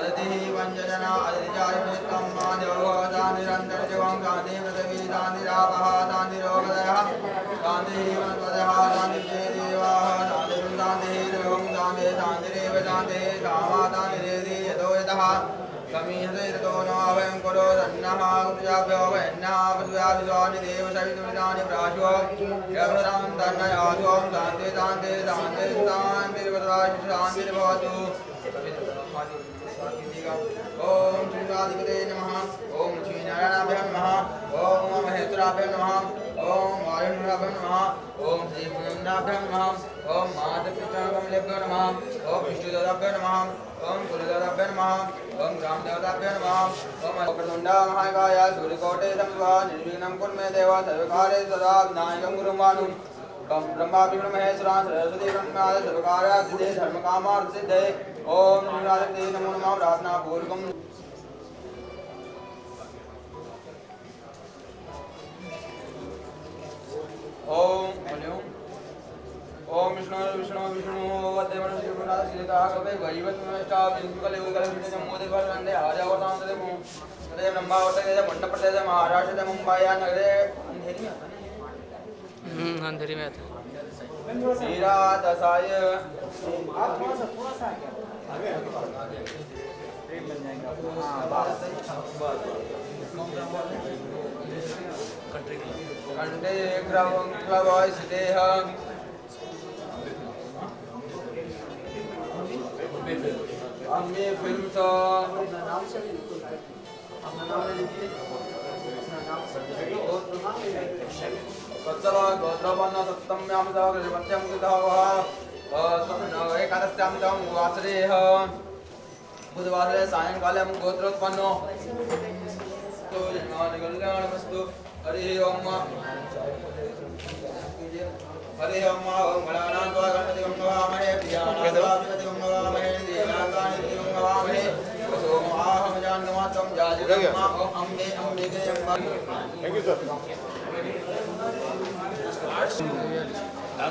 अदिति पंचजना अदितिचारिमित्रं माधवोदा निरंतर जीवं शांति पृथ्वी शांति रापः शांति रोगदयः शांति वनस्पतयः शांति देवाः शांति शांति देवं शांति शांतिरेव शांति कामा शांतिरेधि यतो यतः समीहते यतो न अभयं करो धन्नः कुजाभ्यो वैन्नः पशुभ्याभिस्वानि देव सवितुमितानि प्राशो यभ्रं तन्नयासो शांति शांति शांति शांतिर्वदाशि शांतिर्भवतु। ओम श्री राधिपते नमः। ओम श्री नारायणाभ्यां नमः। ओम महेश्वराभ्यां नमः। ओम वायुनाभ्यां नमः। ओम श्री पुण्यनाभ्यां नमः। ओम मातृपितृकमलेभ्यो नमः। ओम विष्णुदेवताभ्यो नमः। ओम कुलदेवताभ्यो नमः। ओम ग्रामदेवताभ्यो नमः। ओम वक्रतुण्ड महाकाय सूर्यकोटि समप्रभा निर्विघ्नं कुरु मे देव सर्वकार्येषु सदा विघ्ननाशकं कुरु मानु। ब्रह्मा विष्णु महेश्वरा सरस्वती ब्रह्मादि सर्वकार्यसिद्धे धर्मकामार्थसिद्धे। ओम श्री नमो नमः। प्रार्थना पूर्वकम् ओम ओम विष्णु विष्णु विष्णु देवन श्रीनाथ सीता कवे वैवत नष्टा विष्णुकले उगले विष्णु मोदे वंदे आर्यावतां देवो तदे ब्रह्मावतारे मंडपते महाराष्ट्र मुंबई नगरे अंधेरी में आता है अंधेरी में आता है। हीरा दसाय कंठे ग्रवंक्लवाय सिदेह अम्मे फिल्म सा वत्सला गोत्रवन्न सप्तम्यां सत्यं कृतवः एकादश्यां वासरेः बुधवासरे सायंकाले गोत्रोत्पन्नो तो कल्याणमस्तु। हरि ओम हरि ओम गणानां गणपतिं नमामहे प्रियाणां गणपतिं नमामहे देवानां गणपतिं नमामहे सोमाहं जानमातं जाजिरम्मा ओम अम्बे अम्बिके अम्बा। Thank you sir.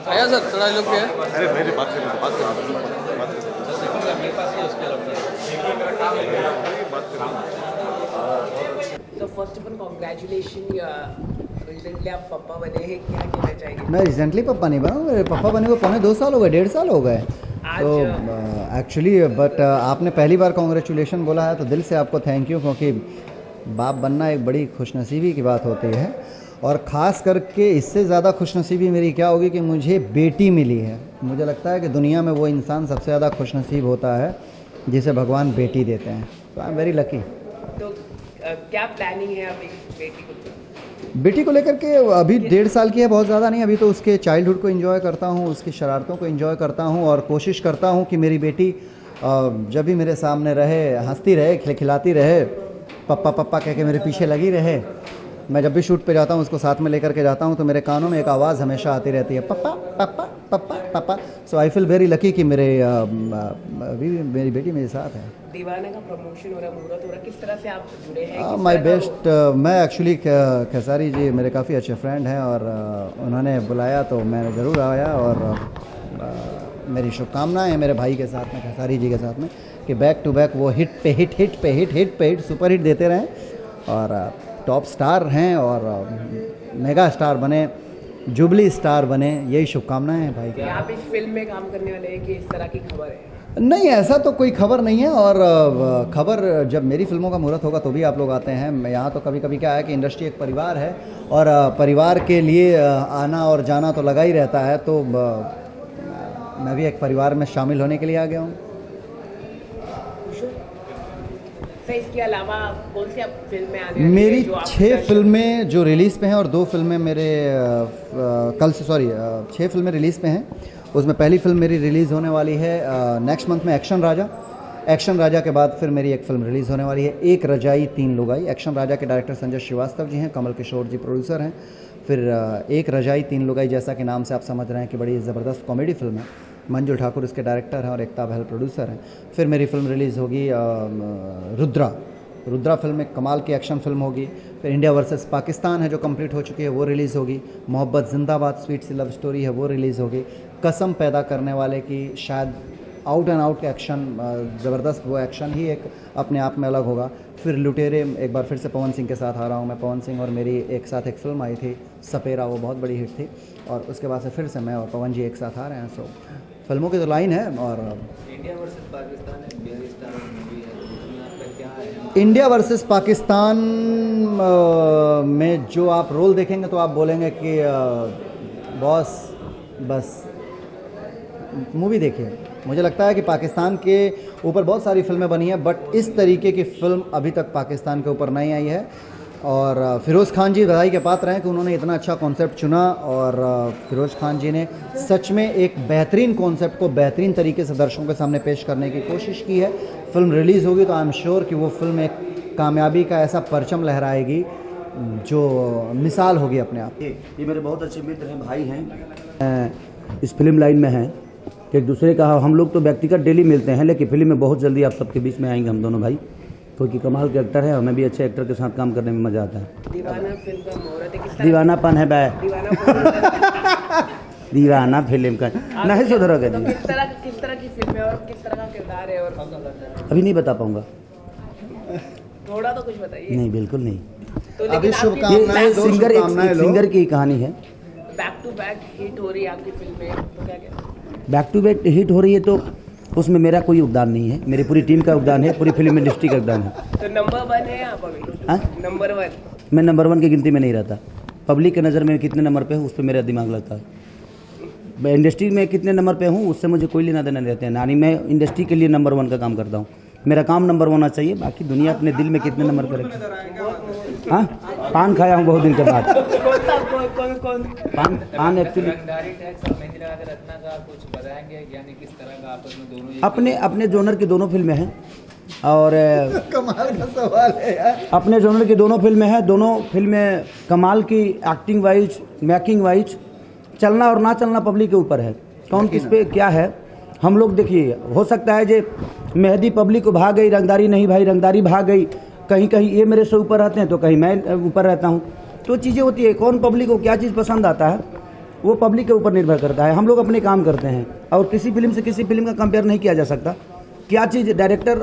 आया सर थोड़ा लोग क्या अरे मेरी बात कर So first of all, congratulations. Recently आप पापा बने हैं, क्या कहना चाहेंगे? मैं रिसेंटली पापा नहीं बना हूँ, मेरे पापा बने को 2.5 साल हो गए, 1.5 साल हो गए। तो एक्चुअली बट आपने पहली बार कॉन्ग्रेचुलेशन बोला है तो दिल से आपको थैंक यू, क्योंकि बाप बनना एक बड़ी खुशनसीबी की बात होती है। और ख़ास करके इससे ज़्यादा खुशनसीबी मेरी क्या होगी कि मुझे बेटी मिली है। मुझे लगता है कि दुनिया में वो इंसान सबसे ज़्यादा खुशनसीब होता है जिसे भगवान बेटी देते हैं। तो आई एम वेरी लकी। तो क्या प्लानिंग है अभी बेटी को लेकर के? अभी 1.5 साल की है, बहुत ज़्यादा नहीं। अभी तो उसके चाइल्डहुड को एंजॉय करता हूँ, उसकी शरारतों को एंजॉय करता हूँ और कोशिश करता हूँ कि मेरी बेटी जब भी मेरे सामने रहे हंसती रहे, खिलखिलाती रहे, पप्पा पप्पा कह के मेरे पीछे लगी रहे। मैं जब भी शूट पे जाता हूँ उसको साथ में लेकर के जाता हूँ तो मेरे कानों में एक आवाज़ हमेशा आती रहती है, पप्पा पप्पा पप्पा पप्पा। सो आई फील वेरी लकी कि मेरी बेटी मेरे साथ है। दीवाना का प्रमोशन हो रहा है, मुहूर्त हो रहा है, किस तरह से आप जुड़े हैं? My best. मैं एक्चुअली खेसारी जी मेरे काफ़ी अच्छे फ्रेंड हैं और उन्होंने बुलाया तो मैं ज़रूर आया। और मेरी शुभकामनाएं हैं मेरे भाई के साथ में, खेसारी जी के साथ में, कि बैक टू बैक वो हिट पे हिट, हिट पे हिट, हिट पे हिट, सुपर हिट देते रहें और टॉप स्टार हैं और मेगा स्टार बने, जुबली स्टार बने। यही शुभकामनाएं हैं भाई की। आप इस फिल्म में काम करने वाले हैं कि इस तरह की खबर है? नहीं, ऐसा तो कोई खबर नहीं है। और खबर जब मेरी फिल्मों का मुहूर्त होगा तो भी आप लोग आते हैं। मैं यहाँ तो कभी कभी क्या है कि इंडस्ट्री एक परिवार है और परिवार के लिए आना और जाना तो लगा ही रहता है। तो मैं भी एक परिवार में शामिल होने के लिए आ गया हूँ। इसके अलावा कौन सी आप फिल्में आने मेरी 6 फिल्में जो रिलीज़ पे हैं और 2 फिल्में मेरे कल से 6 फिल्में रिलीज़ पे हैं। उसमें पहली फिल्म मेरी रिलीज़ होने वाली है नेक्स्ट मंथ में, एक्शन राजा। एक्शन राजा के बाद फिर मेरी एक फिल्म रिलीज़ होने वाली है, एक रजाई तीन लुगाई। एक्शन राजा के डायरेक्टर संजय श्रीवास्तव जी हैं, कमल किशोर जी प्रोड्यूसर हैं। फिर एक रजाई तीन लुगाई, जैसा कि नाम से आप समझ रहे हैं कि बड़ी ज़बरदस्त कॉमेडी फिल्म है। मंजुल ठाकुर इसके डायरेक्टर हैं और एकता बहल प्रोड्यूसर हैं। फिर मेरी फिल्म रिलीज़ होगी रुद्रा फिल्म एक कमाल की एक्शन फिल्म होगी। फिर इंडिया वर्सेस पाकिस्तान है जो कंप्लीट हो चुकी है, वो रिलीज़ होगी। मोहब्बत जिंदाबाद स्वीट सी लव स्टोरी है, वो रिलीज़ होगी। कसम पैदा करने वाले की शायद आउट एंड आउट एक्शन, ज़बरदस्त वो एक्शन ही एक अपने आप में अलग होगा। फिर लुटेरे, एक बार फिर से पवन सिंह के साथ आ रहा हूँ मैं। पवन सिंह और मेरी एक साथ एक फ़िल्म आई थी सपेरा, वो बहुत बड़ी हिट थी, और उसके बाद से फिर से मैं और पवन जी एक साथ आ रहे हैं। सो फिल्मों की तो लाइन है। और इंडिया वर्सेस पाकिस्तान है, बेरिस्तान मूवी है, तो उसमें आपका क्या है? इंडिया वर्सेस पाकिस्तान में जो आप रोल देखेंगे तो आप बोलेंगे कि बॉस बस मूवी देखिए। मुझे लगता है कि पाकिस्तान के ऊपर बहुत सारी फिल्में बनी हैं, बट इस तरीके की फ़िल्म अभी तक पाकिस्तान के ऊपर नहीं आई है। और फ़िरोज़ खान जी बधाई के पात्र हैं कि उन्होंने इतना अच्छा कॉन्सेप्ट चुना, और फ़िरोज़ खान जी ने सच में एक बेहतरीन कॉन्सेप्ट को बेहतरीन तरीके से दर्शकों के सामने पेश करने की कोशिश की है। फ़िल्म रिलीज़ होगी तो आई एम श्योर कि वो फ़िल्म एक कामयाबी का ऐसा परचम लहराएगी जो मिसाल होगी अपने आप। ये मेरे बहुत अच्छे मित्र हैं, भाई हैं, इस फिल्म लाइन में हैं। एक दूसरे का हम लोग तो व्यक्तिगत डेली मिलते हैं, लेकिन फिल्म में बहुत जल्दी आप सबके बीच में आएंगे हम दोनों भाई, क्योंकि कमाल के एक्टर है, हमें भी अच्छे एक्टर के साथ काम करने में मज़ा आता है। दीवाना फिल्म का मुहूर्त है, किस तरह दीवानापन है बे, दीवाना दीवाना फिल्म का नहीं सुधरोगे तो जी। किस तरह की फिल्म है और किस तरह का किरदार है, और अभी नहीं बता पाऊंगा। थोड़ा तो कुछ बताइए। नहीं, बिल्कुल नहीं। तो अभी लेकिन शुभकामनाएं ये दो, सिंगर, शुभकामनाएं एक लो। सिंगर की कहानी है। बैक टू बैक हिट हो रही है आपकी फिल्में, तो क्या क्या? बैक टू बैक हिट हो रही है, तो उसमें मेरा कोई योगदान नहीं है, मेरी पूरी टीम का योगदान है, पूरी फिल्म इंडस्ट्री का योगदान है। तो नंबर 1 है आप अभी? हाँ? नंबर 1? मैं नंबर 1 की गिनती में नहीं रहता। पब्लिक के नज़र में कितने नंबर पे हूँ उस पर मेरा दिमाग लगता है। मैं इंडस्ट्री में कितने नंबर पे हूँ उससे मुझे कोई लेना देना नहीं रहता है। यानी मैं इंडस्ट्री के लिए नंबर 1 का काम करता हूँ। मेरा काम नंबर 1 होना चाहिए, बाकी दुनिया अपने दिल में कितने नंबर पर रखे। हाँ, पान खाया हूँ बहुत दिन के बाद। कौन? पान एक्चुअली रंगदारी टैक्स और मेहंदी लगा के रत्ना का कुछ बताएंगे, यानी किस तरह का आपस में दोनों ये अपने अपने जोनर की दोनों फिल्में हैं, और कमाल का सवाल है यार। अपने जोनर की दोनों फिल्में हैं। दोनों फिल्में कमाल की, एक्टिंग वाइज, मेकिंग वाइज। चलना और ना चलना पब्लिक के ऊपर है, कौन किस पे क्या है। हम लोग देखिए, हो सकता है जे मेहंदी पब्लिक को भाग गई, रंगदारी नहीं भाई, रंगदारी भाग गई, कहीं कहीं ये मेरे से ऊपर रहते हैं तो कहीं मैं ऊपर रहता हूँ, तो चीज़ें होती है। कौन पब्लिक को क्या चीज़ पसंद आता है वो पब्लिक के ऊपर निर्भर करता है। हम लोग अपने काम करते हैं, और किसी फिल्म से किसी फिल्म का कंपेयर नहीं किया जा सकता। क्या चीज़ डायरेक्टर,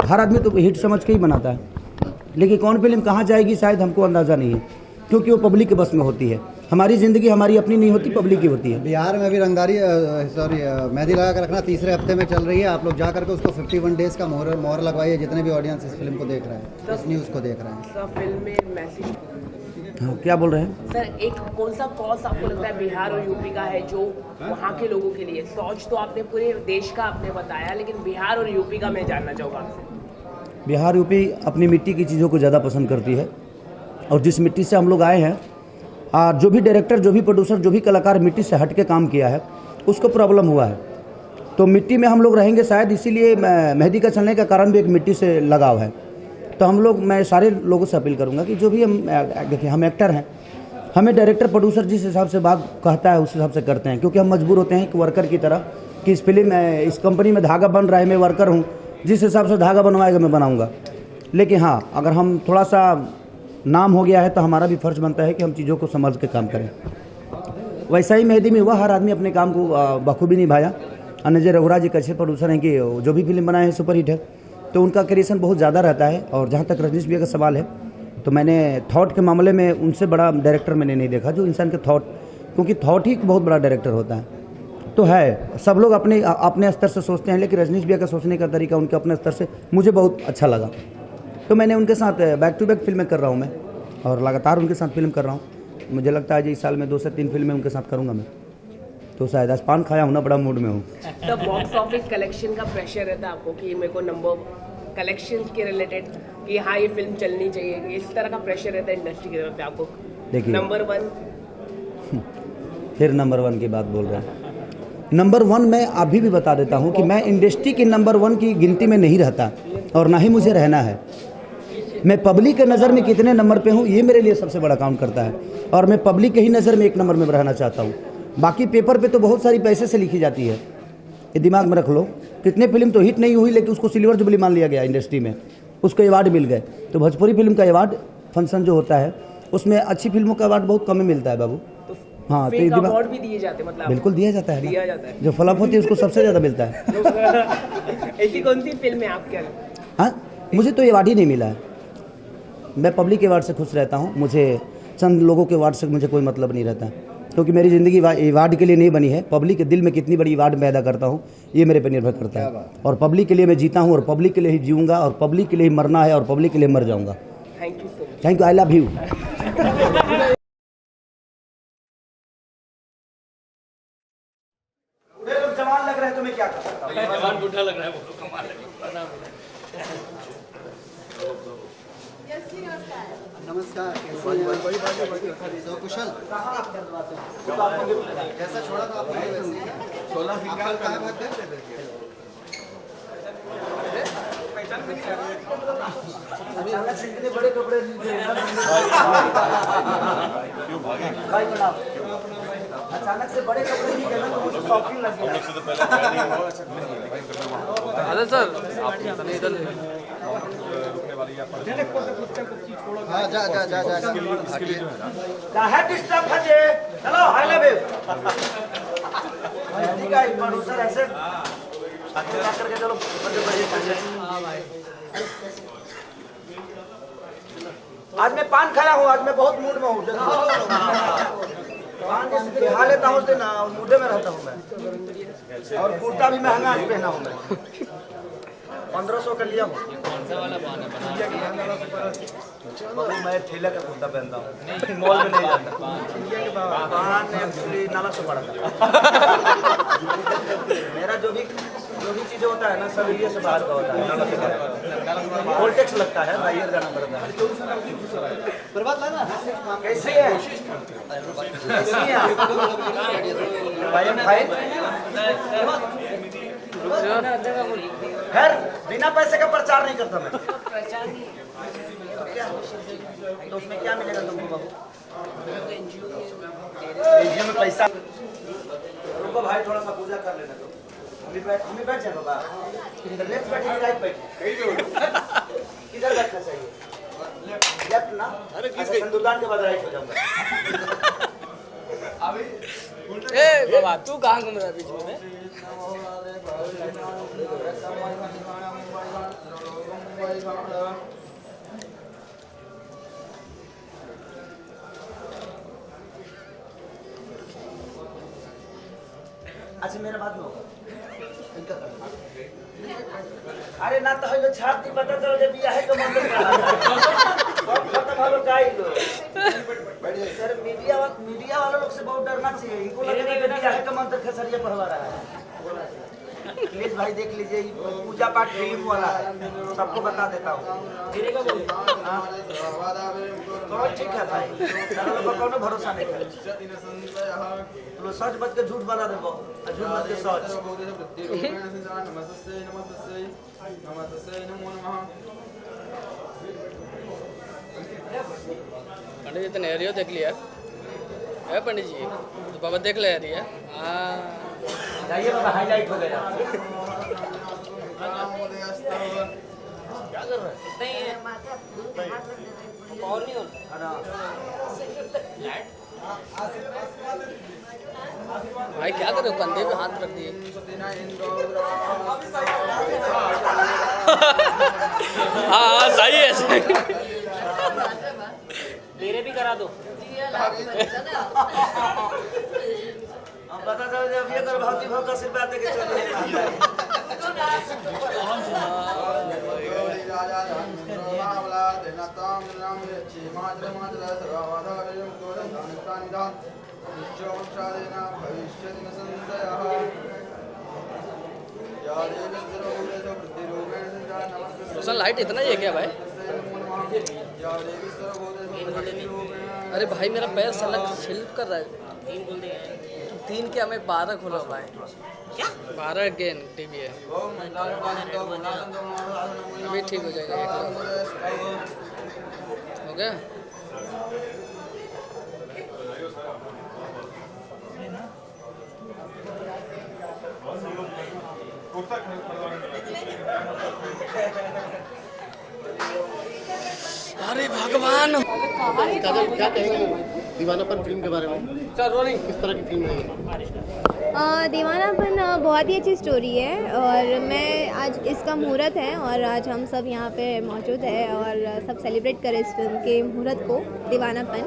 हर आदमी तो हिट समझ के ही बनाता है, लेकिन कौन फिल्म कहाँ जाएगी शायद हमको अंदाज़ा नहीं है, क्योंकि वो पब्लिक के बस में होती है। हमारी ज़िंदगी हमारी अपनी नहीं होती, पब्लिक की होती है। बिहार में अभी रंगदारी मेहंदी लगा कर रखना तीसरे हफ्ते में चल रही है। आप लोग जा करके उसको 51 डेज़ का मोहर लगवाइए, जितने भी ऑडियंस इस फिल्म को देख रहे हैं, इस न्यूज़ को देख रहे हैं। सर फिल्म में मैसेज, हाँ, क्या बोल रहे हैं? सर एक कौन सा कॉज आपको लगता है बिहार और यूपी का है जो वहाँ के लोगों के लिए? सोच तो आपने पूरे देश का आपने बताया, लेकिन बिहार और यूपी का मैं जानना चाहूँगा आपसे। बिहार यूपी अपनी मिट्टी की चीज़ों को ज़्यादा पसंद करती है, और जिस मिट्टी से हम लोग आए हैं, जो भी डायरेक्टर, जो भी प्रोड्यूसर, जो भी कलाकार मिट्टी से हट के काम किया है उसको प्रॉब्लम हुआ है। तो मिट्टी में हम लोग रहेंगे शायद, इसीलिए मेहंदी का चलने का कारण भी एक मिट्टी से लगाव है। तो हम लोग, मैं सारे लोगों से अपील करूंगा कि जो भी हम देखिए, हम एक्टर हैं, हमें डायरेक्टर प्रोड्यूसर जिस हिसाब से बात कहता है उस हिसाब से करते हैं, क्योंकि हम मजबूर होते हैं कि वर्कर की तरह, कि इस फिल्म इस कंपनी में धागा बन रहा है, मैं वर्कर हूँ, जिस हिसाब से धागा बनवाएगा मैं बनाऊँगा। लेकिन हाँ, अगर हम थोड़ा सा नाम हो गया है तो हमारा भी फर्ज बनता है कि हम चीज़ों को समझ के काम करें। वैसा ही मेहंदी में हुआ, हर आदमी अपने काम को बखूबी निभाया। अनजय रघुराज जी अच्छे प्रोड्यूसर हैं कि जो भी फिल्म बनाए हैं सुपर हिट है, तो उनका क्रिएशन बहुत ज़्यादा रहता है। और जहाँ तक रजनीश भैया का सवाल है, तो मैंने थॉट के मामले में उनसे बड़ा डायरेक्टर मैंने नहीं देखा, जो इंसान के थॉट, क्योंकि थॉट ही एक बहुत बड़ा डायरेक्टर होता है। तो है, सब लोग अपने स्तर से सोचते हैं, लेकिन रजनीश भैया का सोचने का तरीका उनके अपने स्तर से मुझे बहुत अच्छा लगा। तो मैंने उनके साथ बैक टू बैक फिल्में कर रहा हूँ मैं, और लगातार उनके साथ फिल्म कर रहा हूँ। मुझे लगता है कि इस साल में 2 से 3 फिल्में उनके साथ करूँगा मैं। तो शायद आज पान खाया हूँ ना, बड़ा मूड में हूँ। तो बॉक्स ऑफिस कलेक्शन का प्रेशर रहता है आपको कि मेरे को नंबर कलेक्शन के रिलेटेड कि हाँ ये फिल्म चलनी चाहिए, इस तरह का प्रेशर रहता है इंडस्ट्री की तरफ से आपको? देखिए, नंबर 1 फिर नंबर 1 की बात बोल रहे हैं। नंबर 1 मैं अभी भी बता देता हूँ कि मैं इंडस्ट्री की नंबर 1 की गिनती में नहीं रहता, और ना ही मुझे रहना है। मैं पब्लिक के नज़र में कितने नंबर पे हूँ ये मेरे लिए सबसे बड़ा काउंट करता है, और मैं पब्लिक के ही नज़र में 1 नंबर में रहना चाहता हूँ। बाकी पेपर पे तो बहुत सारी पैसे से लिखी जाती है, ये दिमाग में रख लो। कितने फिल्म तो हिट नहीं हुई, लेकिन उसको सिल्वर जुबली मान लिया गया इंडस्ट्री में, उसको अवार्ड मिल गए। तो भोजपुरी फिल्म का अवार्ड फंक्शन जो होता है, उसमें अच्छी फिल्मों का अवार्ड बहुत कम ही मिलता है बाबू। तो हाँ, तो फेक दिमाग- अवार्ड भी दिए जाते मतलब बिल्कुल दिया जाता है ना। दिया जाता है। जो फ्लॉप होती है उसको सबसे ज़्यादा मिलता है। ऐसी कौन सी फिल्म है आपके अंदर? हाँ, मुझे तो अवार्ड ही नहीं मिला है। मैं पब्लिक अवार्ड से खुश रहता हूँ। मुझे चंद लोगों के अवार्ड से मुझे कोई मतलब नहीं रहता है, क्योंकि मेरी ज़िंदगी अवार्ड के लिए नहीं बनी है। पब्लिक के दिल में कितनी बड़ी अवार्ड पैदा करता हूँ ये मेरे पे निर्भर करता है। और पब्लिक के लिए मैं जीता हूँ और पब्लिक के लिए ही जीऊँगा और पब्लिक के लिए ही मरना है और पब्लिक के लिए मर जाऊँगा। Thank you so much. Thank you, I love you. जवान लग रहे हैं तो मैं क्या कर सकता हूँ? जवान बूढ़ा लग रहा है वो कमाल है। नमस्कार, कुशल कैसा छोड़ा था आपने? 16 साल का है। अचानक से इतने बड़े कपड़े अचानक से बड़े कपड़े नहीं पहना तो मुझे शौकीन लग गया। अरे सर इधर हाँ, जा है डिस्टर्ब है। चलो आई लव यू। हिंदी का एक प्रोड्यूसर ऐसे अच्छा करके चलो आज मैं पान खाया हूँ। आज मैं बहुत मूड में हूँ। पान जिस दिन खा लेता हूँ उस दिन मूडे में रहता हूँ मैं। और कुर्ता भी महंगा आज पहना हूँ मैं। 1500 का लिया हूँ। कौन सा वाला पान है बाबू मैं ठेला का कुर्ता पहनता हूँ, मॉल में नहीं जाता। पान एक्चुअली नाला से पड़ा था। मेरा जो भी चीज़ें होता है ना सब इंडिया से बाहर का होता है। नाला से पड़ा टोल टैक्स लगता है, बाहर जाना पड़ता है। कैसी है? कैसी है आप? भाई हम खाए? खैर बिना पैसे का प्रचार नहीं करता मैं। तो उसमें क्या मिलेगा तुमको बाबू? एनजीओ में पैसा। रुको भाई थोड़ा सा पूजा कर लेना। तो हम ही बैठ जाए बाबा। लेफ्ट बैठे राइट बैठे? किधर बैठना चाहिए? लेफ्ट ना? अच्छा संदूरदान के बाद राइट हो जाऊंगा। ए बाबा तू कहाँ घूम रहा है बीच में? अच्छा मेरा बात में होगा। अरे ना तो हमें छाप दी पता चल जब बिया है तो मंदिर का खत्म हो गाई लो। सर मीडिया वाले लोग से बहुत डरना चाहिए। इनको लगता है कि बिया है तो मंदिर खसरिया पढ़वा रहा है। प्लीज भाई देख लीजिए पूजा पाठ फिल्म वाला है, सबको बता देता हूँ। तो ठीक है भाई, कौन भरोसा नहीं करे। तो सच बच के झूठ बना देबो, झूठ बच के सच। पंडित जी तो नहरियो देख लिया है पंडित जी, तो बाबा देख ले रही है। हाँ जाइए बाबा हाईलाइट हो गया। क्या कर रहे हैं? और नहीं हो भाई क्या कर रहे हो? कंधे पे हाथ रख दिए। हाँ सही है सही। मेरे भी करा दो। पता चल जब ये गर्भवती भाव का आशीर्वाद देके चल रहे रोशन लाइट इतना ही है क्या भाई? अरे भाई मेरा पैर सलग स्लिप कर रहा है। 3 क्या मैं 12 खोला भाई। क्या 12 गेन टीवी है। अभी ठीक हो जाएगा। हो गया। अरे भगवान क्या कहेंगे? दीवानापन फिल्म के बारे में किस तरह की फिल्म है? दीवानापन बहुत ही अच्छी स्टोरी है और मैं आज इसका मुहूर्त है और आज हम सब यहाँ पे मौजूद है और सब सेलिब्रेट करें इस फिल्म के मुहूर्त को, दीवानापन।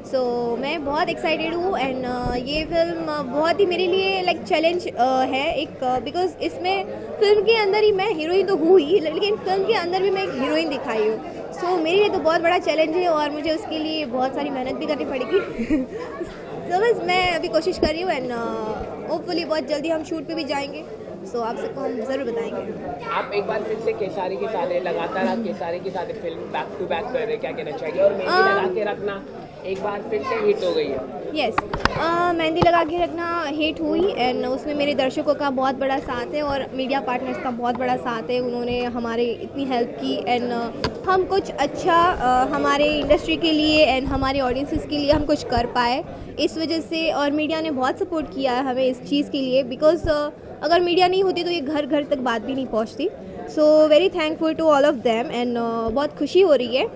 सो मैं बहुत एक्साइटेड हूँ एंड ये फिल्म बहुत ही मेरे लिए लाइक चैलेंज है एक, बिकॉज इसमें फिल्म के अंदर ही मैं हीरोइन तो हूँ ही, लेकिन फिल्म के अंदर भी मैं एक हीरोइन दिखाई हूँ। सो मेरे लिए तो बहुत बड़ा चैलेंज है और मुझे उसके लिए बहुत सारी मेहनत भी करनी पड़ेगी। तो बस मैं अभी कोशिश कर रही हूँ एंड होपफुली बहुत जल्दी हम शूट पे भी जाएंगे। सो आप सबको हम ज़रूर बताएंगे। आप एक बार फिर से केसारी के साथ हैं, लगातार आप केसारी के साथ फिल्म बैक टू बैक कर रहे हैं, क्या कहना चाहिए? और मेहंदी लगा के रखना एक बार फिर से हिट हो गई है। यस, मेहंदी लगा के रखना हिट हुई एंड उसमें मेरे दर्शकों का बहुत बड़ा साथ है और मीडिया पार्टनर्स का बहुत बड़ा साथ है। उन्होंने हमारे इतनी हेल्प की एंड हम कुछ अच्छा हमारे इंडस्ट्री के लिए एंड हमारे ऑडियंसेस के लिए हम कुछ कर पाए इस वजह से। और मीडिया ने बहुत सपोर्ट किया है हमें इस चीज़ के लिए, बिकॉज अगर मीडिया नहीं होती तो ये घर घर तक बात भी नहीं पहुंचती। So very thankful to all of them and बहुत खुशी हो रही है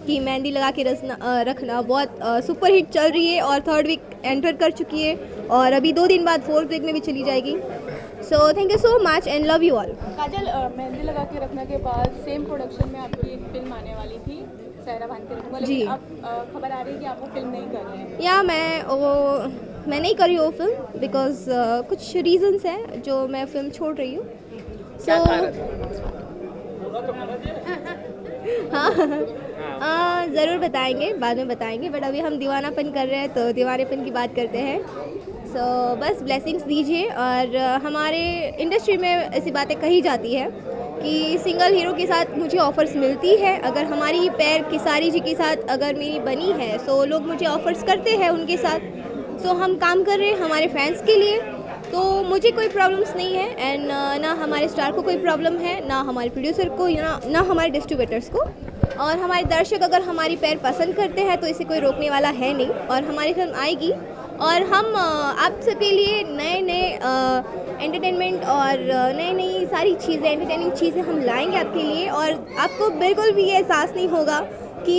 कि मेहंदी लगा के रखना बहुत सुपर हिट चल रही है और 3rd वीक एंटर कर चुकी है और अभी 2 दिन बाद 4th वीक में भी चली जाएगी। So thank you so much and love you all. काजल, मेहंदी लगा के रखने के बाद सेम प्रोडक्शन में आपकी एक फिल्म आने वाली थी सहरा भान के, लेकिन अब खबर आ रही है कि आप वो फिल्म नहीं कर रहे हैं। या मैं नहीं कर रही हूँ वो फिल्म बिकॉज कुछ रीजंस हैं जो मैं फिल्म छोड़ रही हूँ। हाँ, ज़रूर बताएंगे, बाद में बताएंगे, बट अभी हम दीवानापन कर रहे हैं तो दीवानेपन की बात करते हैं। सो बस ब्लेसिंग्स दीजिए। और हमारे इंडस्ट्री में ऐसी बातें कही जाती है कि सिंगल हीरो के साथ मुझे ऑफ़र्स मिलती है। अगर हमारी पैर केसारी जी के साथ अगर मेरी बनी है सो लोग मुझे ऑफ़र्स करते हैं उनके साथ। सो हम काम कर रहे हैं हमारे फैंस के लिए, तो मुझे कोई प्रॉब्लम्स नहीं है एंड ना हमारे स्टार को कोई प्रॉब्लम है, ना हमारे प्रोड्यूसर को, ना हमारे डिस्ट्रीब्यूटर्स को। और हमारे दर्शक अगर हमारी पैर पसंद करते हैं तो इसे कोई रोकने वाला है नहीं और हमारी फिल्म आएगी और हम आप सबके लिए नए नए एंटरटेनमेंट और नई नई सारी चीज़ें, एंटरटेनिंग चीज़ें हम लाएंगे आपके लिए। और आपको बिल्कुल भी ये एहसास नहीं होगा कि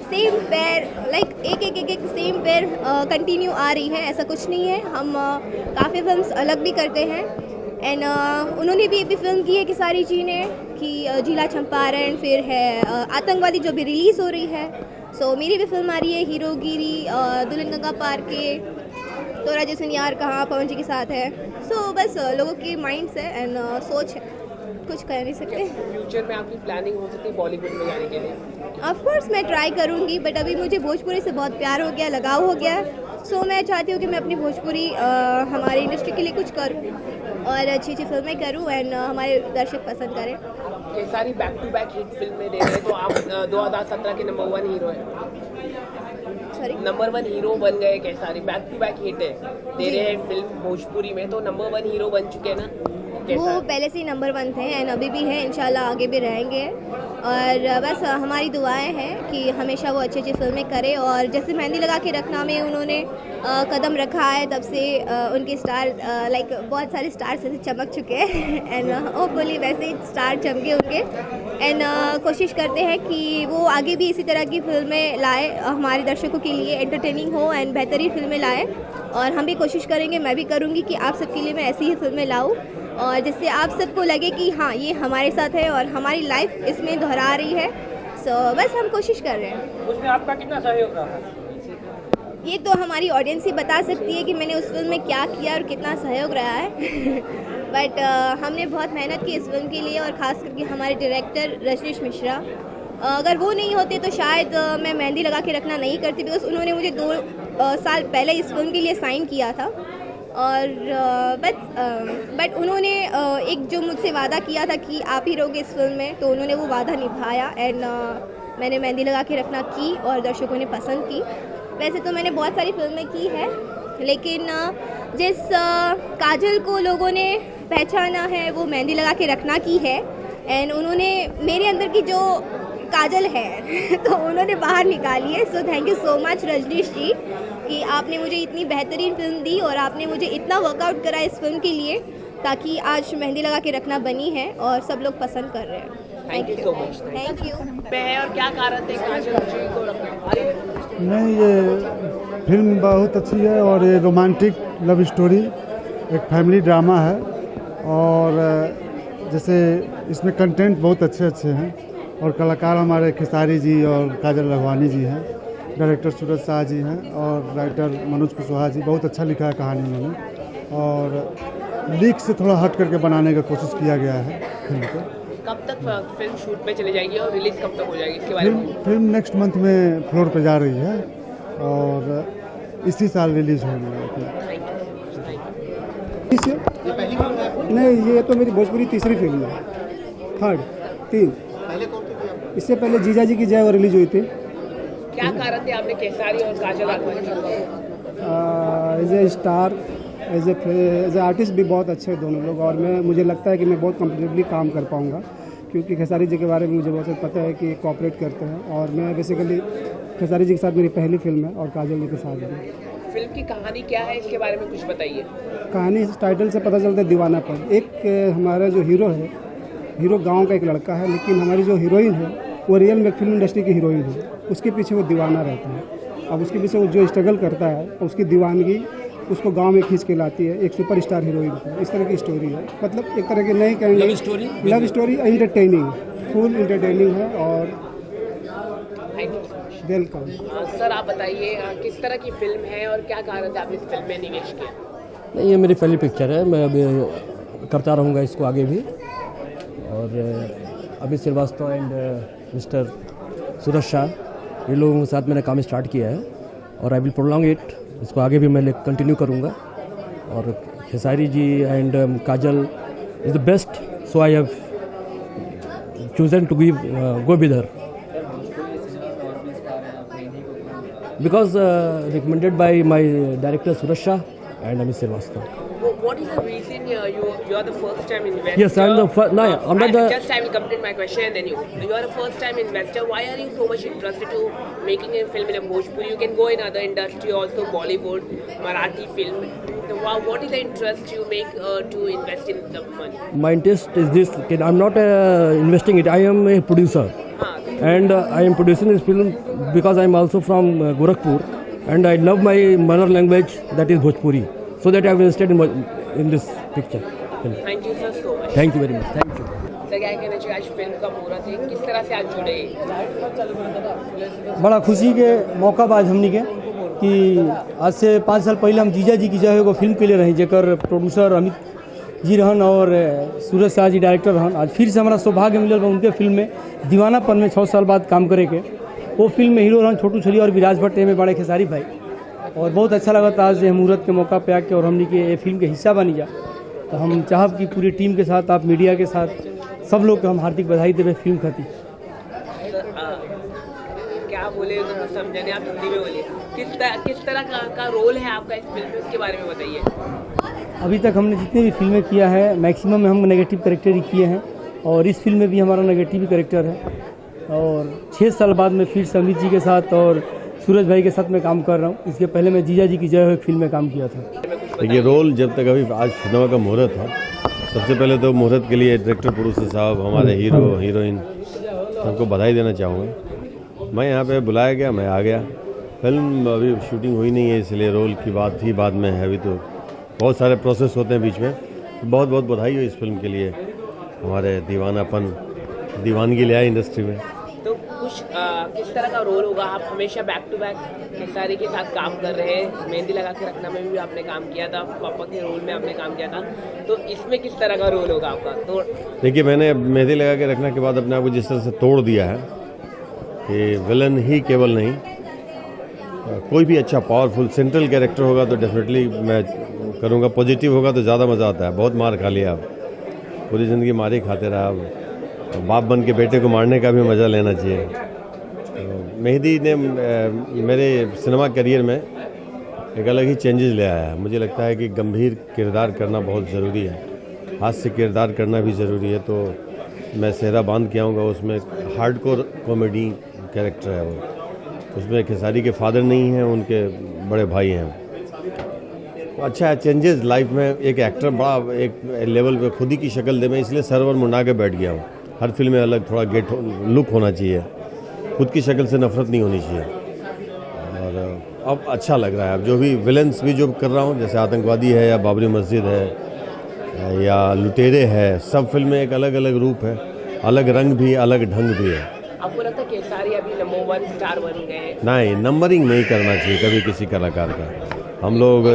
सेम पैर लाइक एक सेम पैर कंटिन्यू आ रही है, ऐसा कुछ नहीं है। हम काफ़ी फिल्म्स अलग भी करते हैं एंड उन्होंने भी एक फिल्म की है केसारी जी ने कि जिला चंपारण, फिर है आतंकवादी जो भी रिलीज़ हो रही है। सो मेरी भी फिल्म आ रही है हीरोगिरी, दुल्हन गंगा पार के, तोरा जैसन यार कहाँ, पवन जी के साथ है। सो बस लोगों की माइंड्स है एंड सोच है, कुछ कर नहीं सकते। फ्यूचर में आपकी प्लानिंग हो सकती है बॉलीवुड में जाने के लिए? ऑफ कोर्स मैं ट्राई करूँगी, बट अभी मुझे भोजपुरी से बहुत प्यार हो गया, लगाव हो गया। सो मैं चाहती हूँ कि मैं अपनी भोजपुरी हमारी इंडस्ट्री के लिए कुछ करूँ और अच्छी अच्छी फिल्में करूँ एंड हमारे दर्शक पसंद करें। ये सारी बैक टू बैक हिट फिल्में दे रहे हैं तो आप 2017 के नंबर 1 हीरो हैं। सॉरी, नंबर 1 हीरो बन गए Kesari, back to back hit है दे रहे हैं फिल्म भोजपुरी में, तो नंबर 1 हीरो बन चुके हैं ना? वो पहले से ही नंबर 1 थे एंड अभी भी हैं, इंशाल्लाह आगे भी रहेंगे। और बस हमारी दुआएं हैं कि हमेशा वो अच्छी अच्छी फिल्में करें। और जैसे मेहंदी लगा के रखना में उन्होंने कदम रखा है तब से उनके स्टार लाइक बहुत सारे स्टार्स ऐसे चमक चुके हैं एंड होपफुली वैसे ही स्टार चमके उनके एंड कोशिश करते हैं कि वो आगे भी इसी तरह की फिल्में लाए, हमारे दर्शकों के लिए एंटरटेनिंग हो एंड बेहतरीन फिल्में लाए। और हम भी कोशिश करेंगे, मैं भी करूँगी कि आप सबके लिए मैं ऐसी ही फिल्में लाऊँ और जिससे आप सबको लगे कि हाँ ये हमारे साथ है और हमारी लाइफ इसमें दोहरा रही है। सो बस हम कोशिश कर रहे हैं। उसमें आपका कितना सहयोग रहा? ये तो हमारी ऑडियंस ही बता सकती है कि मैंने उस फिल्म में क्या किया और कितना सहयोग रहा है। बट हमने बहुत मेहनत की इस फिल्म के लिए और ख़ास करके हमारे डायरेक्टर रजनीश मिश्रा, अगर वो नहीं होते तो शायद मैं मेहंदी लगा के रखना नहीं करती, बिकॉज उन्होंने मुझे 2 साल पहले इस फिल्म के लिए साइन किया था। और बट उन्होंने एक जो मुझसे वादा किया था कि आप ही रहोगे इस फिल्म में, तो उन्होंने वो वादा निभाया एंड मैंने मेहंदी लगा के रखना की और दर्शकों ने पसंद की। वैसे तो मैंने बहुत सारी फिल्में की है, लेकिन जिस काजल को लोगों ने पहचाना है वो मेहंदी लगा के रखना की है एंड उन्होंने मेरे अंदर की जो काजल है तो उन्होंने बाहर निकाली है। So thank you so much Rajneesh ji कि आपने मुझे इतनी बेहतरीन फिल्म दी और आपने मुझे इतना वर्कआउट करा इस फिल्म के लिए ताकि आज मेहंदी लगा के रखना बनी है और सब लोग पसंद कर रहे हैं। Thank you so much. Thank you. और क्या कारण थे काजल जी को रखना? नहीं, ये फिल्म बहुत अच्छी है और ये रोमांटिक लव स्टोरी, एक फैमिली ड्रामा है। और जैसे इसमें कंटेंट बहुत अच्छे अच्छे हैं और कलाकार हमारे खेसारी जी और काजल लखवानी जी हैं, डायरेक्टर सूरज शाह जी हैं और राइटर मनोज कुशवाहा जी। बहुत अच्छा लिखा है कहानी उन्होंने और लीक से थोड़ा हट करके बनाने का कोशिश किया गया है फिल्म को। कब तक फिल्म शूट पे चली जाएगी और रिलीज कब तक हो जाएगी, इसके बारे में? फिल्म नेक्स्ट मंथ में फ्लोर पे जा रही है और इसी साल रिलीज होगी। नहीं, ये तो मेरी भोजपुरी तीसरी फिल्म है, थर्ड, 3। इससे पहले जीजा जी की जय वो रिलीज हुई थी। क्या कारण थे आपने खेसारी और Kajal as a star, as a artist भी बहुत अच्छे दोनों लोग, और मुझे लगता है कि मैं बहुत कम्फर्टेबली काम कर पाऊँगा, क्योंकि खेसारी जी के बारे में मुझे बहुत पता है कि कोऑपरेट करते हैं। और मैं बेसिकली खेसारी जी के साथ मेरी पहली फिल्म है और काजल जी के साथ भी। फिल्म की कहानी क्या है, इसके बारे में कुछ बताइए। कहानी इस टाइटल से पता चलता है, दीवानापन। एक हमारा जो हीरो है, हीरो गांव का एक लड़का है, लेकिन हमारी जो हीरोइन है वो रियल में फिल्म इंडस्ट्री की हीरोइन है। उसके पीछे वो दीवाना रहता है। अब उसके पीछे वो जो स्ट्रगल करता है, उसकी दीवानगी उसको गांव में खींच के लाती है एक सुपरस्टार हीरोइन को। इस तरह की स्टोरी है, मतलब एक तरह की नई कहेंगे love story, entertaining, full entertaining है। और वेलकम। सर आप बताइए किस तरह की फिल्म है और क्या कारण था आपने इस फिल्म में निवेश किया? नहीं, ये मेरी पहली पिक्चर है, मैं अभी करता रहूँगा इसको आगे भी। और अभी श्रीवास्तव एंड मिस्टर सूरज शाह, ये लोगों के साथ मैंने काम स्टार्ट किया है और आई विल प्रोलॉन्ग इट, इसको आगे भी मैं कंटिन्यू करूँगा। और Khesari ji and Kajal is the best, so I have chosen to go with her because recommended by my director Suraj Shah and Amit Srivastava. What is the reason you are the first time investor? Yes, I'm the first. No, I'm not the. Just I will complete my question and then you are a first time investor. Why are you so much interested to making a film in a Bhojpuri? You can go in other industry also, Bollywood, Marathi film. So what is the interest you make to invest in the money? My interest is this. I'm not investing it. I am a producer. And I am producing this film because I am also from Gorakhpur and I love my mother language, that is Bhojpuri. So that I have invested in this picture. Thank you sir so much. Thank you very much. Thank you. Sir क्या कहना चाहिए, आज film का मुहूर्त है, किस तरह से आज जुड़े? बड़ा खुशी के मौका बाद हमनी के कि आज से 5 साल पहले हम जीजा जी की जय एगो फिल्म के लिए रही, जेकर प्रोड्यूसर अमित जी रहन और सूरज शाह जी डायरेक्टर रहन। आज फिर से हमारा सौभाग्य मिलल बा उनके फिल्म में दीवानापन में 6 साल बाद काम करे के। वो फिल्म में हीरो रहन छोटू छली और विराज भट्ट में बड़े खेसारी भाई, और बहुत अच्छा लगा था आज मुहूर्त के मौका पे आके और हमने के ये फिल्म के हिस्सा बनी जा। तो हम चाहब कि पूरी टीम के साथ, आप मीडिया के साथ, सब लोग को हम हार्दिक बधाई देवे फिल्म खाती। क्या बोले तो समझने, आप हिंदी में बोलिए। किस तरह का रोल है आपका इस फिल्म में, उसके बारे में बताइए। अभी तक हमने जितने भी फिल्में किया है मैक्सिमम हम नेगेटिव कैरेक्टर ही किए हैं, और इस फिल्म में भी हमारा नेगेटिव ही कैरेक्टर है। और 6 साल बाद मैं फिर से अमित जी के साथ और सूरज भाई के साथ मैं काम कर रहा हूँ। इसके पहले मैं जीजा जी की जय हो फिल्म में काम किया था। देखिए, रोल जब तक अभी आज सिनेमा का मुहूर्त था, सबसे पहले तो मुहूर्त के लिए डायरेक्टर प्रोड्यूसर साहब, हमारे हीरो हीरोइन सबको बधाई देना चाहूँगा। मैं यहाँ पे बुलाया गया, मैं आ गया। फिल्म अभी शूटिंग हुई नहीं है, इसलिए रोल की बात ही बाद में है। अभी तो बहुत सारे प्रोसेस होते हैं बीच में। बहुत बहुत बधाई हो इस फिल्म के लिए। हमारे दीवानापन, दीवानगी ले आए इंडस्ट्री में। तो कुछ किस तरह का रोल होगा? आप हमेशा बैक टू बैक खेसारी के साथ काम कर रहे हैं, मेहंदी लगा के रखना में भी आपने काम किया था, पापा के रोल में आपने काम किया था, तो इसमें किस तरह का रोल होगा आपका? तो देखिए, मैंने मेहंदी लगा के रखने के बाद अपने आप को जिस तरह से तोड़ दिया है कि विलन ही केवल नहीं, कोई भी अच्छा पावरफुल सेंट्रल कैरेक्टर होगा तो डेफिनेटली मैं करूँगा। पॉजिटिव होगा तो ज़्यादा मज़ा आता है। बहुत मार खा लिया, आप पूरी ज़िंदगी मार ही खाते रहा। अब बाप बन के बेटे को मारने का भी मज़ा लेना चाहिए। तो मेहंदी ने मेरे सिनेमा करियर में एक अलग ही चेंजेस ले आया है। मुझे लगता है कि गंभीर किरदार करना बहुत ज़रूरी है, हास्य किरदार करना भी ज़रूरी है। तो मैं सेहरा बांध के आऊँगा, उसमें हार्डकोर कॉमेडी कैरेक्टर है वो। उसमें खेसारी के फादर नहीं हैं, उनके बड़े भाई हैं। अच्छा है, चेंजेस लाइफ में। एक एक्टर बड़ा एक लेवल पे खुद ही की शक्ल दे, मैं इसलिए सरवर मुंडा के बैठ गया हूँ। हर फिल्म में अलग थोड़ा लुक होना चाहिए, खुद की शक्ल से नफरत नहीं होनी चाहिए। अब अच्छा लग रहा है। अब जो भी विलन्स भी जो कर रहा हूँ, जैसे आतंकवादी है या बाबरी मस्जिद है या लुटेरे है, सब फिल्म में एक अलग अलग रूप है, अलग रंग भी, अलग ढंग भी है। आपको लगता है केसारी अभी नंबर 1 स्टार बन गए? नहीं, नंबरिंग नहीं करना चाहिए कभी किसी कलाकार का। हम लोग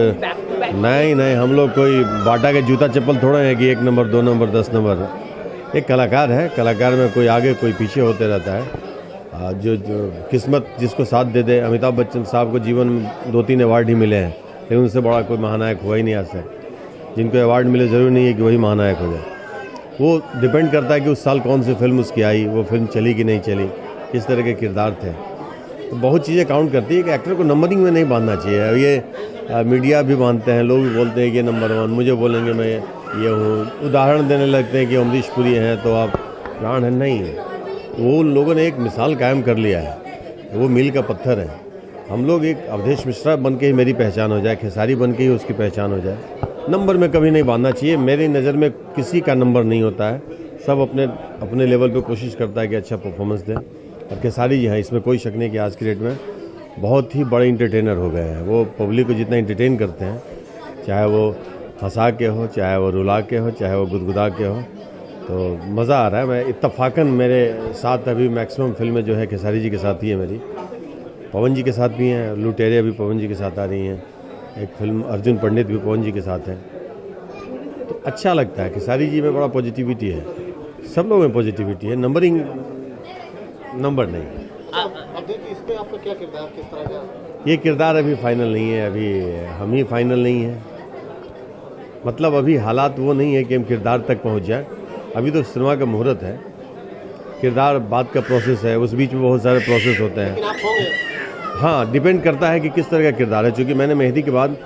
नहीं, हम लोग कोई बाटा के जूता चप्पल थोड़ा है कि 1 नंबर 2 नंबर 10 नंबर। एक कलाकार है, कलाकार में कोई आगे कोई पीछे होते रहता है। जो किस्मत जिसको साथ दे दे। अमिताभ बच्चन साहब को जीवन में 2-3 अवार्ड ही मिले हैं, लेकिन उनसे बड़ा कोई महानायक हुआ ही नहीं आज तक। जिनको अवार्ड मिले ज़रूरी नहीं है कि वही महानायक हो जाए। वो डिपेंड करता है कि उस साल कौन सी फिल्म उसकी आई, वो फिल्म चली कि नहीं चली, किस तरह के किरदार थे। तो बहुत चीज़ें काउंट करती है कि एक्टर को नंबरिंग में नहीं बांधना चाहिए। अब ये मीडिया भी बांधते हैं, लोग भी बोलते हैं कि नंबर 1, मुझे बोलेंगे मैं ये हूँ, उदाहरण देने लगते हैं कि अमरीश पुरी हैं तो आप प्राण है। नहीं, वो लोगों ने एक मिसाल कायम कर लिया है, वो मील का पत्थर है। हम लोग एक अवधेश मिश्रा बन के ही मेरी पहचान हो जाए, खेसारी बन के ही उसकी पहचान हो जाए। नंबर में कभी नहीं बांधना चाहिए। मेरी नज़र में किसी का नंबर नहीं होता है, सब अपने अपने लेवल पे कोशिश करता है कि अच्छा परफॉर्मेंस दें। और खेसारी जी हैं, इसमें कोई शक नहीं कि आज की डेट में बहुत ही बड़े इंटरटेनर हो गए हैं। वो पब्लिक को जितना इंटरटेन करते हैं, चाहे वो हंसा के हो, चाहे वो रुला के हो, चाहे वो गुदगुदा के हो, तो मज़ा आ रहा है। मैं इत्तफाकन मेरे साथ अभी मैक्सिमम फिल्में जो है खेसारी जी के साथ ही है मेरी, पवन जी के साथ भी हैं, लुटेरे अभी पवन जी के साथ आ रही हैं, एक फिल्म अर्जुन पंडित भी पवन जी के साथ है। तो अच्छा लगता है। खेसारी जी में बड़ा पॉजिटिविटी है, सब लोगों में पॉजिटिविटी है, नंबरिंग नंबर नहीं। अब देखिए इस पे आपका क्या किरदार, किस तरह का? ये किरदार अभी फाइनल नहीं है, अभी हम ही फाइनल नहीं है। मतलब अभी हालात वो नहीं है कि हम किरदार तक पहुंच जाए। अभी तो सिनेमा का मुहूर्त है, किरदार बाद का प्रोसेस है, उस बीच में बहुत सारे प्रोसेस होते हैं। आप होंगे? हाँ, डिपेंड करता है कि किस तरह का किरदार है। क्योंकि मैंने मेहंदी के बाद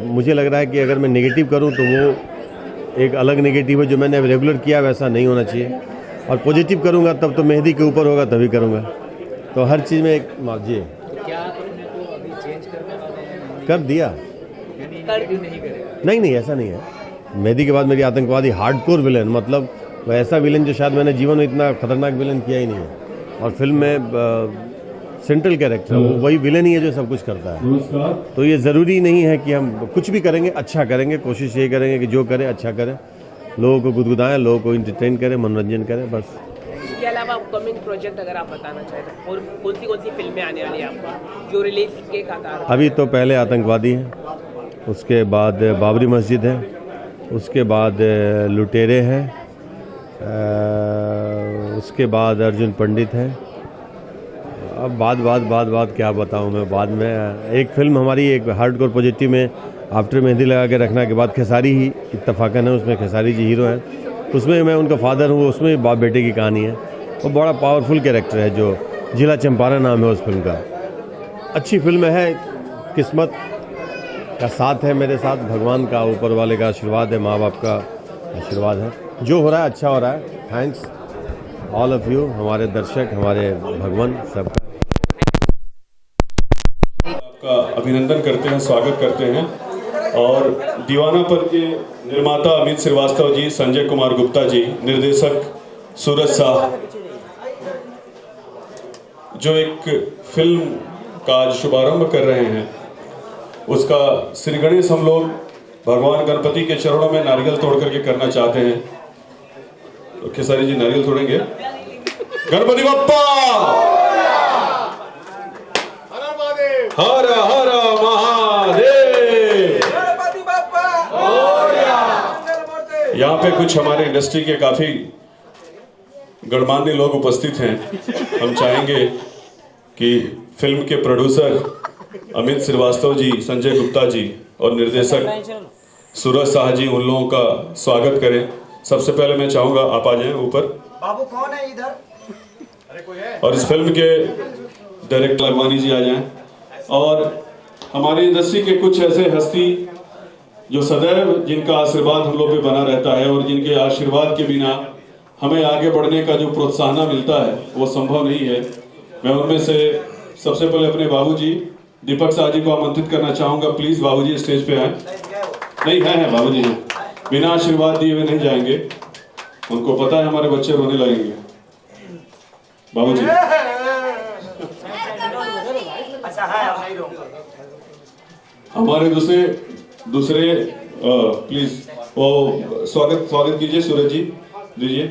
मुझे लग रहा है कि अगर मैं नेगेटिव करूं तो वो एक अलग नेगेटिव है, जो मैंने रेगुलर किया वैसा नहीं होना चाहिए। और पॉजिटिव करूंगा तब तो मेहंदी के ऊपर होगा तभी करूंगा। तो हर चीज़ में एक जी क्या आप अपने को अभी चेंज करने वाले हैं? कर दिया। नहीं करेगा? नहीं, ऐसा नहीं है। मेहंदी के बाद मेरी आतंकवादी हार्डकोर विलन, मतलब वह ऐसा विलन जो शायद मैंने जीवन में इतना खतरनाक विलन किया ही नहीं है। और फिल्म में सेंट्रल कैरेक्टर वो वही विलन ही है जो सब कुछ करता है। तो ये ज़रूरी नहीं है कि हम कुछ भी करेंगे अच्छा करेंगे, कोशिश ये करेंगे कि जो करें अच्छा करें, लोगों को गुदगुदाएं, लोगों को इंटरटेन करें, मनोरंजन करें, बस। इसके अलावा अपकमिंग प्रोजेक्ट अगर आप बताना चाहें तो, और कौन सी फिल्में आने वाली है आपका जो रिलीज के कतार? अभी तो पहले आतंकवादी है, उसके बाद बाबरी मस्जिद है, उसके बाद लुटेरे हैं, उसके बाद अर्जुन पंडित है। अब बात क्या बताऊं मैं। बाद में एक फिल्म हमारी एक हार्डकोर पॉजिटिव में आफ्टर मेहंदी लगा के रखना के बाद खेसारी ही इत्तफाकन है, उसमें खेसारी जी हीरो हैं। उसमें मैं उनका फादर हूँ, उसमें बाप बेटे की कहानी है। वो बड़ा पावरफुल कैरेक्टर है, जो जिला चंपारण नाम है उस फिल्म का। अच्छी फिल्म है, किस्मत का साथ है मेरे साथ, भगवान का, ऊपर वाले का आशीर्वाद है, माँ बाप का आशीर्वाद है। जो हो रहा है अच्छा हो रहा है। थैंक्स ऑल ऑफ यू, हमारे दर्शक, हमारे भगवान सब का अभिनंदन करते हैं, स्वागत करते हैं। और दीवानापन के निर्माता अमित श्रीवास्तव जी, संजय कुमार गुप्ता जी, निर्देशक सूरज शाह, जो एक फिल्म का आज शुभारंभ कर रहे हैं, उसका श्री गणेश हम लोग भगवान गणपति के चरणों में नारियल तोड़ करके करना चाहते हैं। तो खेसारी जी नारियल तोड़ेंगे। गणपति बप्पा, हर हर महादेव। यहाँ पे कुछ हमारे इंडस्ट्री के काफी गणमान्य लोग उपस्थित हैं। हम चाहेंगे कि फिल्म के प्रोड्यूसर अमित श्रीवास्तव जी, संजय गुप्ता जी और निर्देशक सूरज शाह जी उन लोगों का स्वागत करें। सबसे पहले मैं चाहूंगा आप आ जाएं ऊपर। बाबू कौन है इधर? और इस फिल्म के डायरेक्टर लगवानी जी आ जाएं। और हमारी इंडस्ट्री के कुछ ऐसे हस्ती जो सदैव जिनका आशीर्वाद हम लोग पे बना रहता है और जिनके आशीर्वाद के बिना हमें आगे बढ़ने का जो प्रोत्साहन मिलता है वो संभव नहीं है। मैं उनमें से सबसे पहले अपने बाबूजी दीपक शाह जी को आमंत्रित करना चाहूंगा। प्लीज बाबूजी स्टेज पे आए। नहीं है बाबूजी हैं, बिना आशीर्वाद दिए हुए नहीं जाएंगे। उनको पता है हमारे बच्चे रोने लगेंगे। बाबूजी ऐसा है, अब नहीं रहूंगा। हमारे दूसरे प्लीज वो स्वागत कीजिए सूरज जी, दीजिए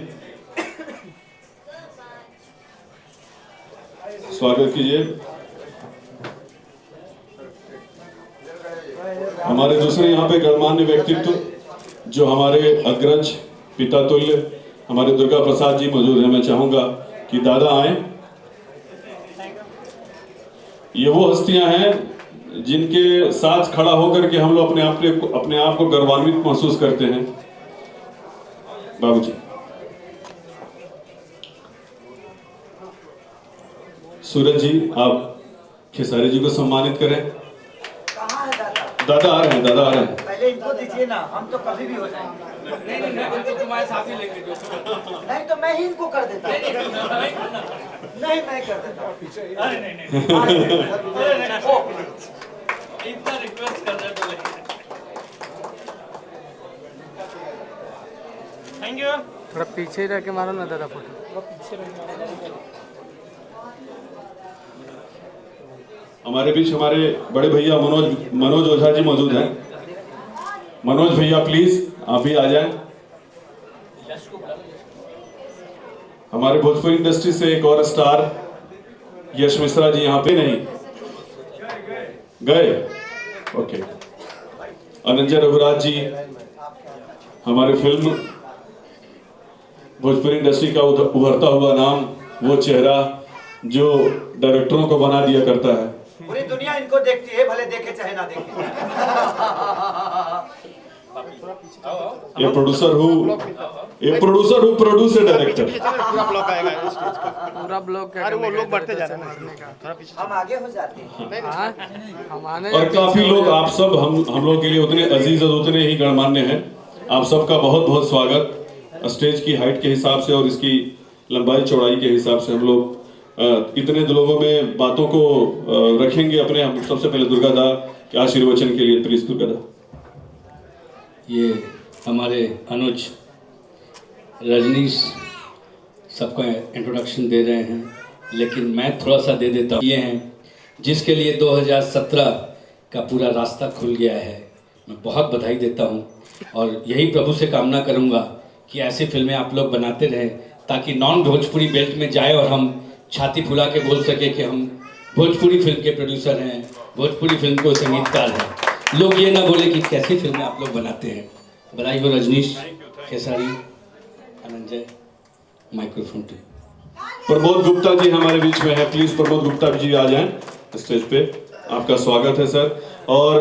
स्वागत कीजिए। हमारे दूसरे यहाँ पे गणमान्य व्यक्तित्व जो हमारे अग्रज पिता तुल्य हमारे दुर्गा प्रसाद जी मौजूद हैं। मैं चाहूंगा कि दादा आए। ये वो हस्तियां हैं जिनके साथ खड़ा होकर के हम लोग अपने आप को गौरवान्वित महसूस करते हैं। बाबूजी, सूरज जी, आप खेसारी जी को सम्मानित करें। दादा आ रहे हैं, दादा आ रहे हैं। पहले इनको दीजिए ना, हम तो कभी भी हो जाएंगे। नहीं, तुम्हारे साथ ही लेंगे जो। नहीं तो मैं ही इनको कर देता। नहीं मैं कर देता। इतना रिक्वेस्ट कर रहे हो। Thank you. थोड़ा पीछे रह के मारो ना दादा फोटो। हमारे बीच हमारे बड़े भैया मनोज ओझा जी मौजूद हैं। मनोज भैया प्लीज आप भी आ जाएं। हमारे भोजपुरी इंडस्ट्री से एक और स्टार यश मिश्रा जी यहाँ पे नहीं गए। ओके, अनंजय रघुराज जी, हमारे फिल्म भोजपुरी इंडस्ट्री का उभरता हुआ नाम, वो चेहरा जो डायरेक्टरों को बना दिया करता है। पूरी दुनिया इनको देखती है, भले देखे चाहे ना देखे। ये प्रोड्यूसर हूँ प्रोड्यूसर डायरेक्टर। पूरा ब्लॉक आएगा पूरा ब्लॉक। अरे वो लोग बढ़ते जा रहे हैं, हम आगे हो जाते हैं। और काफी लोग, आप सब हम लोग के लिए उतने अजीज और उतने ही गणमान्य हैं। आप सबका बहुत बहुत स्वागत। स्टेज की हाइट के हिसाब से और इसकी लंबाई चौड़ाई के हिसाब से हम लोग इतने लोगों में बातों को रखेंगे अपने। हम सबसे पहले दुर्गा दा के आशीर्वचन के लिए प्लीज दुर्गा दा। ये हमारे अनुज रजनीश सबका इंट्रोडक्शन दे रहे हैं, लेकिन मैं थोड़ा सा दे देता हूँ। ये हैं जिसके लिए 2017 का पूरा रास्ता खुल गया है। मैं बहुत बधाई देता हूँ और यही प्रभु से कामना करूँगा कि ऐसी फिल्में आप लोग बनाते रहें ताकि नॉन भोजपुरी बेल्ट में जाए और हम छाती फुला के बोल सके कि हम भोजपुरी फिल्म के प्रोड्यूसर हैं, भोजपुरी फिल्म को संगीतकार हैं। लोग ये ना बोले कि कैसी फिल्में आप लोग बनाते हैं। बधाई हो रजनीश, खेसारी, अनंजय। माइक्रोफोन पे प्रमोद गुप्ता जी हमारे बीच में है। प्लीज प्रमोद गुप्ता जी आ जाएं स्टेज पे। आपका स्वागत है सर। और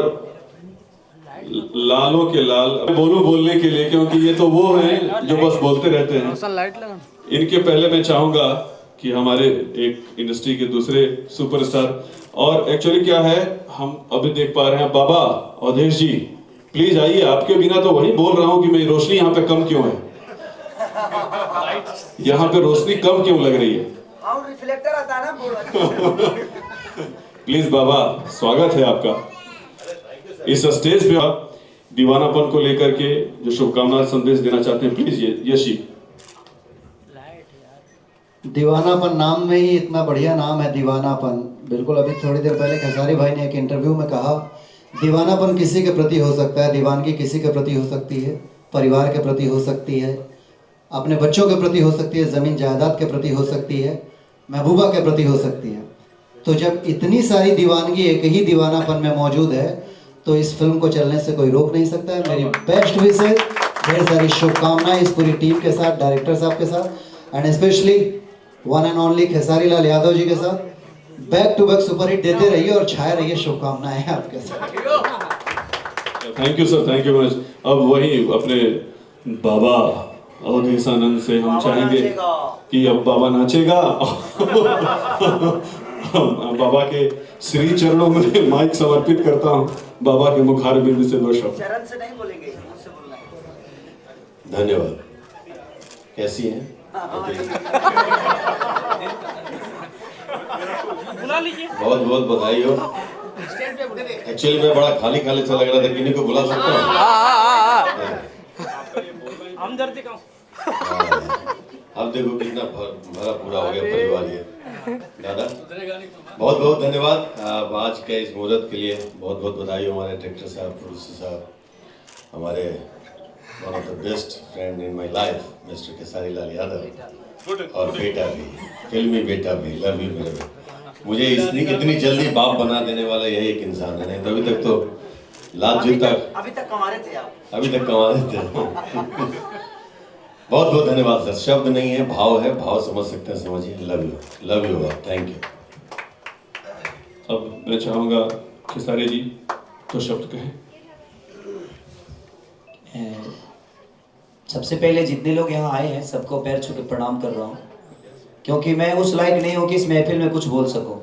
लालों के लाल बोलने के लिए, क्योंकि ये तो वो हैं जो बस बोलते रहते हैं। इनके पहले मैं चाहूंगा कि हमारे एक इंडस्ट्री के दूसरे सुपरस्टार, और एक्चुअली क्या है, हम अभी देख पा रहे हैं बाबा अवधेश जी, प्लीज आइए। आपके बिना तो वही बोल रहा हूँ कि मेरी रोशनी यहाँ पे कम क्यों है, यहाँ पे रोशनी कम क्यों लग रही है। रिफ्लेक्टर आता है ना। प्लीज बाबा, स्वागत है आपका इस स्टेज पे। आप दीवानापन को लेकर के जो शुभकामना संदेश देना चाहते हैं, प्लीज यशी। दीवानापन नाम में ही इतना बढ़िया नाम है, दीवानापन। बिल्कुल, अभी थोड़ी देर पहले खेसारी भाई ने एक इंटरव्यू में कहा, दीवानापन किसी के प्रति हो सकता है, दीवानगी किसी के प्रति हो सकती है, परिवार के प्रति हो सकती है, अपने बच्चों के प्रति हो सकती है, ज़मीन जायदाद के प्रति हो सकती है, महबूबा के प्रति हो सकती है। तो जब इतनी सारी दीवानगी एक ही दीवानापन में मौजूद है तो इस फिल्म को चलने से कोई रोक नहीं सकता है। मेरी बेस्ट विशेस, ढेर सारी शुभकामनाएं इस पूरी टीम के साथ, डायरेक्टर साहब के साथ, and specially one and only Khesari Lal Yadav ji के साथ। बैक टू बैक सुपरहिट देते रहिए और छाए रहिए। शुभकामनाएं आपके साथ। Thank you sir, thank you very much. अब वही अपने बाबा अवधेश आनंद से हम चाहेंगे कि अब बाबा नाचेगा। बाबा के श्री चरणों में माइक समर्पित करता हूँ। बाबा के मुखारबिंद से दो शब्द। चरण से नहीं बोलेंगे, मुझसे बोलना है। धन्यवाद। कैसी हैं? बुला लीजिए। बहुत बहुत बधाई हो। एक्चुअली मैं बड़ा खाली खाली सा लग रहा था, किन्हीं को बुला सकता हूँ? हम डरते अब देखो कितना भरा पूरा हो गया परिवार ये। दादा बहुत बहुत धन्यवाद आज के इस मुहूर्त के लिए। बहुत बहुत बधाई हो हमारे डायरेक्टर साहब, प्रोड्यूसर साहब, हमारे one of the best friend in my life mister Khesari Lal Yadav, और बेटा भी, फिल्मी बेटा भी, लव यू मेरे बेटा। मुझे इतनी जल्दी बाप बना देने वाला यही एक इंसान है, नहीं तभी तक तो लाल जूता अभी तक कमा रहे थे आप, अभी तक कमा रहे थे। बहुत बहुत धन्यवाद सर, शब्द नहीं है, भाव है, भाव समझ सकते हैं, समझिए। लव यू आप, थैंक यू। अब मैं चाहूँगा खेसारी जी तो शब्द कहें। सबसे पहले जितने लोग यहाँ आए हैं सबको पैर छू के प्रणाम कर रहा हूँ, क्योंकि मैं उस लायक नहीं हूँ कि इस महफिल में कुछ बोल सकूँ।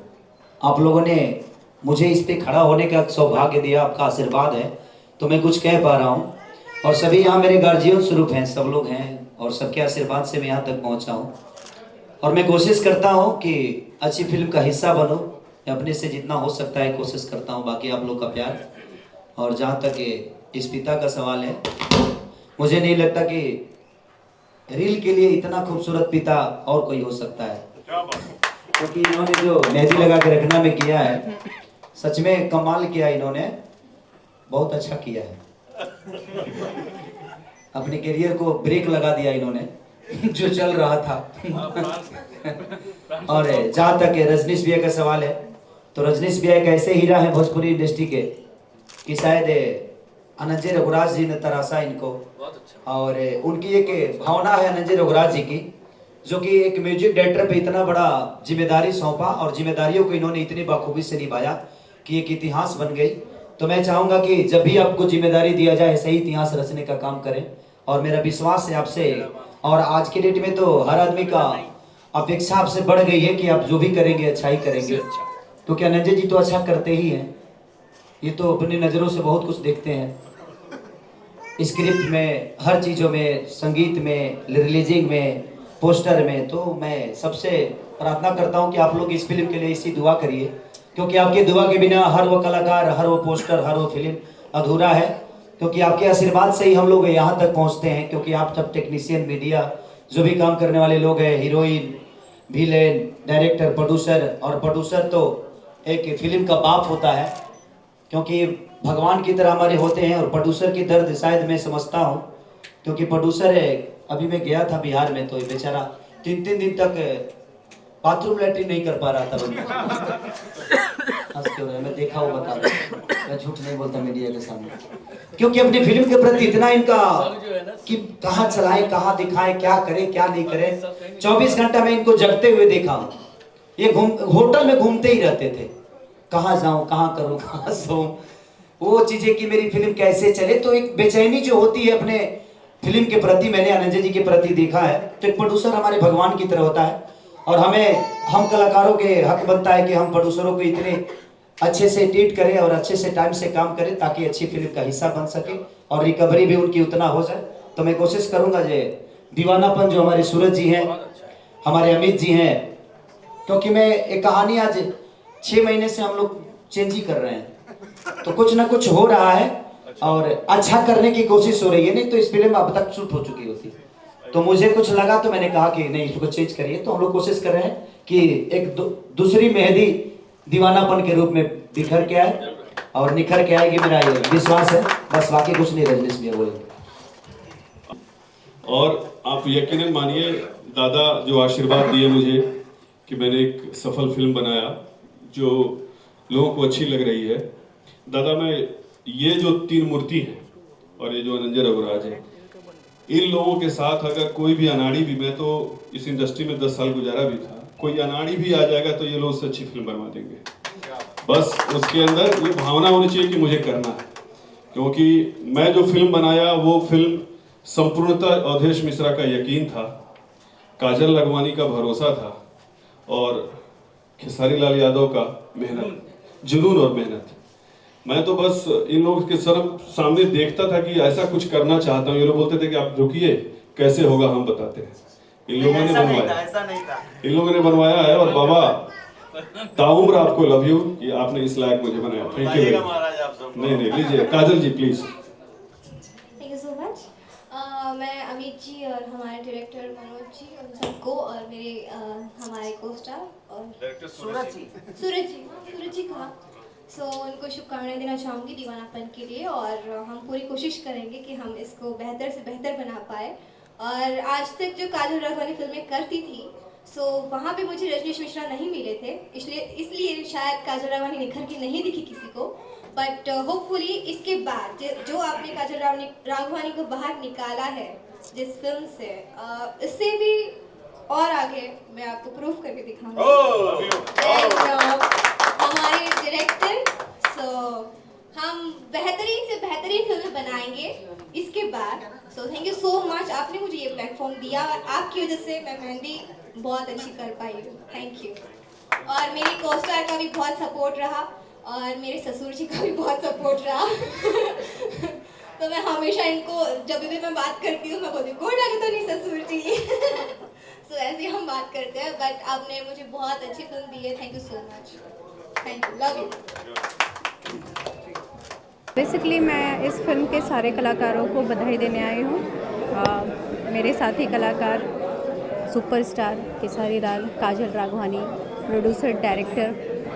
आप लोगों ने मुझे इस पे खड़ा होने का सौभाग्य दिया, आपका आशीर्वाद है तो मैं कुछ कह पा रहा हूँ। और सभी यहाँ मेरे गार्जियन स्वरूप हैं, सब लोग हैं और सबके आशीर्वाद से मैं यहाँ तक पहुँचा हूँ। और मैं कोशिश करता हूँ कि अच्छी फिल्म का हिस्सा बनूँ, अपने से जितना हो सकता है कोशिश करता हूँ। बाकी आप लोग का प्यार। और जहाँ तक इस पिता का सवाल है, मुझे नहीं लगता कि रील के लिए इतना खूबसूरत पिता और कोई हो सकता है, क्योंकि इन्होंने जो मेहंदी लगा के रखना में किया है, सच में कमाल किया। इन्होंने बहुत अच्छा किया है, अपने करियर को ब्रेक लगा दिया इन्होंने जो चल रहा था। और जहाँ तक रजनीश भैया का सवाल है, तो रजनीश भैया एक ऐसे हीरा है भोजपुरी इंडस्ट्री के कि शायद अनंजय रघुराज जी ने तराशा इनको। और उनकी एक भावना है अनंजय रघुराज जी की, जो कि एक म्यूजिक डायरेक्टर पे इतना बड़ा जिम्मेदारी सौंपा और जिम्मेदारियों को इन्होंने इतनी बाखूबी से निभाया कि एक इतिहास बन गई। तो मैं चाहूँगा कि जब भी आपको जिम्मेदारी दिया जाए सही इतिहास रचने का काम करें। और मेरा विश्वास है आपसे, और आज के डेट में तो हर आदमी का अपेक्षा आपसे बढ़ गई है कि आप जो भी करेंगे अच्छा ही करेंगे। तो क्या अनंजय जी तो अच्छा करते ही हैं, ये तो अपनी नज़रों से बहुत कुछ देखते हैं, स्क्रिप्ट में, हर चीज़ों में, संगीत में, रिलीजिंग में, पोस्टर में। तो मैं सबसे प्रार्थना करता हूं कि आप लोग इस फिल्म के लिए इसी दुआ करिए, क्योंकि आपकी दुआ के बिना हर वो कलाकार, हर वो पोस्टर, हर वो फिल्म अधूरा है। क्योंकि आपके आशीर्वाद से ही हम लोग यहाँ तक पहुँचते हैं, क्योंकि आप सब टेक्नीशियन, मीडिया, जो भी काम करने वाले लोग हैं, हीरोइन, विलेन, डायरेक्टर, प्रोड्यूसर। और प्रोड्यूसर तो एक फिल्म का बाप होता है, क्योंकि भगवान की तरह हमारे होते हैं। और प्रोड्यूसर की दर्द शायद मैं समझता हूँ, क्योंकि प्रोड्यूसर है, अभी मैं गया था बिहार में तो बेचारा 3-3 दिन तक बाथरूम लैट्रिन नहीं कर पा रहा था बंदा। मैं देखा वो बता रहा, मैं झूठ नहीं बोलता मीडिया के सामने, क्योंकि अपनी फिल्म के प्रति इतना इनका कि कहाँ चलाएं, कहाँ दिखाएं, क्या करें क्या नहीं करें। 24 घंटा में इनको जगते हुए देखा हूँ। ये होटल में घूमते ही रहते थे, कहाँ जाऊं, कहाँ करूं, कहाँ सोऊं, वो चीजें कि मेरी फिल्म कैसे चले। तो एक बेचैनी जो होती है अपने फिल्म के प्रति, मैंने अनंजय जी के प्रति देखा है। तो एक प्रोड्यूसर हमारे भगवान की तरह होता है, और हम कलाकारों के हक बनता है कि हम प्रोड्यूसरों को इतने अच्छे से ट्रीट करें और अच्छे से टाइम से काम करें, ताकि अच्छी फिल्म का हिस्सा बन सके और रिकवरी भी उनकी उतना हो जाए। तो मैं कोशिश करूंगा जो दीवानापन, जो हमारे सूरज जी हैं, हमारे अमित जी हैं, क्योंकि मैं एक कहानी आज 6 महीने से हम लोग चेंज ही कर रहे हैं, तो कुछ ना कुछ हो रहा है और अच्छा करने की कोशिश हो रही है। नहीं तो इस फिल्म अब तक शूट हो चुकी होती, तो मुझे कुछ लगा तो मैंने कहा कि नहीं, इसको चेंज करिए। तो हम लोग कोशिश कर रहे हैं कि एक दूसरी मेहंदी दीवानापन के रूप में बिखर के आए और निखर के आएगी, मेरा ये विश्वास है। बस बाकी कुछ नहीं रजनीश भैया बोले। और आप यकीनन मानिए, दादा जो आशीर्वाद दिए मुझे कि मैंने एक सफल फिल्म बनाया जो लोगों को अच्छी लग रही है। दादा, मैं ये जो 3 मूर्ति है और ये जो अनंजय रघुराज है, इन लोगों के साथ अगर कोई भी अनाड़ी भी, मैं तो इस इंडस्ट्री में 10 साल गुजारा भी था, कोई अनाड़ी भी आ जाएगा तो ये लोग उससे अच्छी फिल्म बनवा देंगे। बस उसके अंदर ये भावना होनी चाहिए कि मुझे करना है, क्योंकि मैं जो फिल्म बनाया वो फिल्म संपूर्णतः अवधेश मिश्रा का यकीन था, काजल लखमानी का भरोसा था और खेसारी लाल यादव का मेहनत, जुनून और मेहनत। मैं तो बस इन लोगों के सामने देखता था कि ऐसा कुछ करना चाहता हूँ। ये लोग बोलते थे कि आप रुकिए, कैसे होगा हम बताते हैं। इन लोगों ने बनवाया, इन लोगों ने बनवाया है। और बाबा ताउम्र आपको लव यू कि आपने इस लायक मुझे बनाया। Thank you. नहीं लीजिए Kajal ji please. Thank you so much. मैं अमित जी जी और हमारे डायरेक्टर मनोज जी उन सबको और मेरे हमारे को स्टार और सूरज जी कहा उनको शुभकामनाएं देना चाहूँगी दीवानापन के लिए और हम पूरी कोशिश करेंगे कि हम इसको बेहतर से बेहतर बना पाए। और आज तक जो काजल राघवानी फिल्में करती थी वहाँ पे मुझे रजनीश मिश्रा नहीं मिले थे, इसलिए शायद काजल राघवानी निखर के नहीं दिखी किसी को। बट होपफुली इसके बाद जो आपने काजल राघवानी को बाहर निकाला है जिस फिल्म से, इससे भी और आगे मैं आपको प्रूफ करके दिखाऊंगी। हमारे डायरेक्टर हम बेहतरीन से बेहतरीन फिल्में बनाएंगे इसके बाद। थैंक यू सो मच, आपने मुझे ये प्लेटफॉर्म दिया और आपकी वजह से मैं मेहंदी बहुत अच्छी कर पाई हूँ। Thank you. और मेरी को-स्टार का भी बहुत सपोर्ट रहा और मेरे ससुर जी का भी बहुत सपोर्ट रहा। तो मैं हमेशा इनको जब भी मैं बात करती हूँ मैं बोलती हूँ गोड़ लगे तो नहीं ससुर जी। ऐसे हम बात करते हैं। बट आपने मुझे बहुत अच्छी फिल्म दी है। Thank you so much. Thank you, love you. Basically मैं इस फिल्म के सारे कलाकारों को बधाई देने आई हूँ। मेरे साथी कलाकार सुपरस्टार केसारी लाल, काजल राघवानी, प्रोड्यूसर, डायरेक्टर,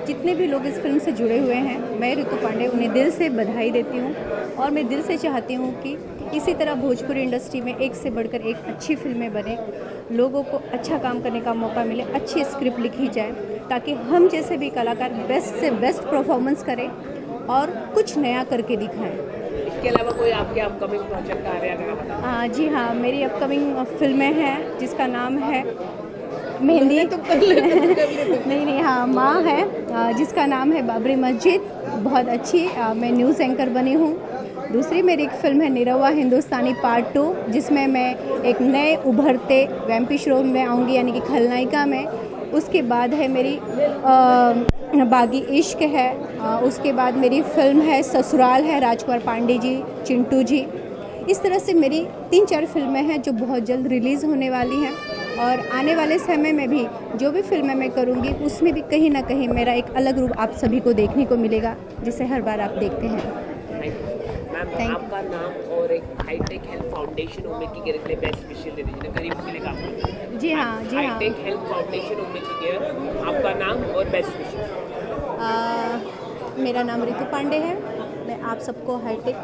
जितने भी लोग इस फिल्म से जुड़े हुए हैं, मैं ऋतु पांडे उन्हें दिल से बधाई देती हूँ। और मैं दिल से चाहती हूँ कि इसी तरह भोजपुरी इंडस्ट्री में एक से बढ़कर एक अच्छी फिल्में बने, लोगों को अच्छा काम करने का मौका मिले, अच्छी स्क्रिप्ट लिखी जाए ताकि हम जैसे भी कलाकार बेस्ट से बेस्ट परफॉर्मेंस करें और कुछ नया करके दिखाएं। इसके अलावा कोई आपके अपकमिंग प्रोजेक्ट आ रहे हैं? जी हाँ, मेरी अपकमिंग फिल्में हैं जिसका नाम है मेहंदी तो नहीं हाँ माँ है, जिसका नाम है बाबरी मस्जिद, बहुत अच्छी। मैं न्यूज़ एंकर बनी हूँ। दूसरी मेरी एक फ़िल्म है निरहुआ हिंदुस्तानी पार्ट 2, जिसमें मैं एक नए उभरते वैम्पिश रोल में आऊँगी, यानी कि खलनायिका में। उसके बाद है मेरी बागी इश्क है। उसके बाद मेरी फिल्म है ससुराल है, राजकुमार पांडे जी, चिंटू जी। इस तरह से मेरी 3-4 फिल्में हैं जो बहुत जल्द रिलीज़ होने वाली हैं। और आने वाले समय में भी जो भी फिल्में मैं करूँगी उसमें भी कहीं ना कहीं मेरा एक अलग रूप आप सभी को देखने को मिलेगा, जिसे हर बार आप देखते हैं। मैम, आपका नाम और एक हाईटेक हेल्थ फाउंडेशन उम्मीद के लिए बेस्ट विशेष दे दीजिए, गरीबों के लिए काम करते हैं। जी हाँ। हाईटेक हेल्थ फाउंडेशन उम्मीद के आपका नाम और बेस्ट विशेष। मेरा नाम ऋतु पांडे है। मैं आप सबको हाईटेक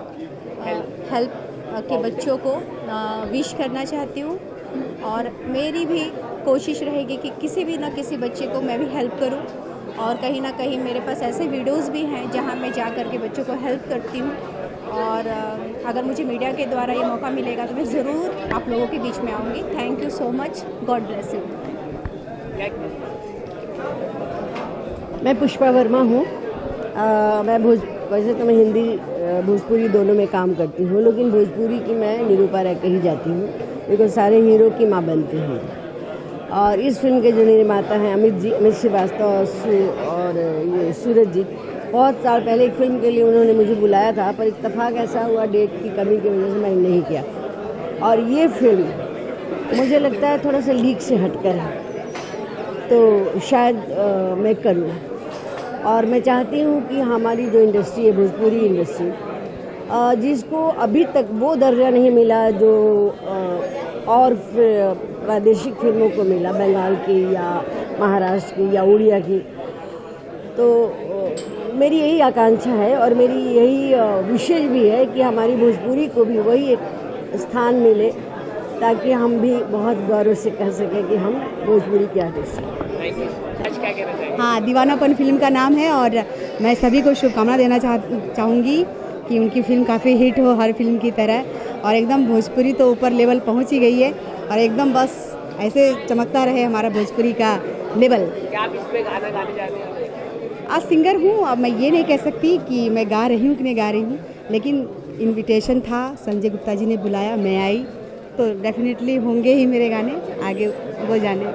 हेल्प के बच्चों को विश करना चाहती हूँ और मेरी भी कोशिश रहेगी कि किसी भी ना किसी बच्चे को मैं भी हेल्प करूँ। और कहीं ना कहीं मेरे पास ऐसे वीडियोस भी हैं जहाँ मैं जा कर के बच्चों को हेल्प करती हूँ। और अगर मुझे मीडिया के द्वारा ये मौका मिलेगा तो मैं ज़रूर आप लोगों के बीच में आऊँगी। Thank you so much, God bless you. मैं पुष्पा वर्मा हूँ। वैसे तो मैं हिंदी भोजपुरी दोनों में काम करती हूँ, लेकिन भोजपुरी की मैं निरूपा रह के ही जाती हूँ, बिकॉज सारे हीरो की माँ बनती हूँ। और इस फिल्म के जो निर्माता हैं अमित श्रीवास्तव और ये सूरज जी, बहुत साल पहले एक फिल्म के लिए उन्होंने मुझे बुलाया था, पर इत्तेफाक ऐसा हुआ डेट की कमी की वजह से मैंने नहीं किया। और ये फिल्म मुझे लगता है थोड़ा सा लीक से हटकर है, तो शायद मैं करूँ। और मैं चाहती हूँ कि हमारी जो इंडस्ट्री है, भोजपुरी इंडस्ट्री, जिसको अभी तक वो दर्जा नहीं मिला जो और प्रादेशिक फिल्मों को मिला, बंगाल की या महाराष्ट्र की या उड़िया की, तो मेरी यही आकांक्षा है और मेरी यही विशेष भी है कि हमारी भोजपुरी को भी वही एक स्थान मिले, ताकि हम भी बहुत गौरव से कह सकें कि हम भोजपुरी के आर्टिस्ट हैं। हाँ, दीवानापन फिल्म का नाम है और मैं सभी को शुभकामना देना चाहूँगी कि उनकी फिल्म काफ़ी हिट हो हर फिल्म की तरह, और एकदम भोजपुरी तो ऊपर लेवल पहुँच ही गई है और एकदम बस ऐसे चमकता रहे हमारा भोजपुरी का लेवल। क्या आप इस पे गाना गाने जा रहे हैं? आज सिंगर हूँ, अब मैं ये नहीं कह सकती कि मैं गा रही हूँ कि नहीं गा रही हूँ, लेकिन इनविटेशन था, संजय गुप्ता जी ने बुलाया, मैं आई, तो डेफिनेटली होंगे ही मेरे गाने, आगे वो जाने।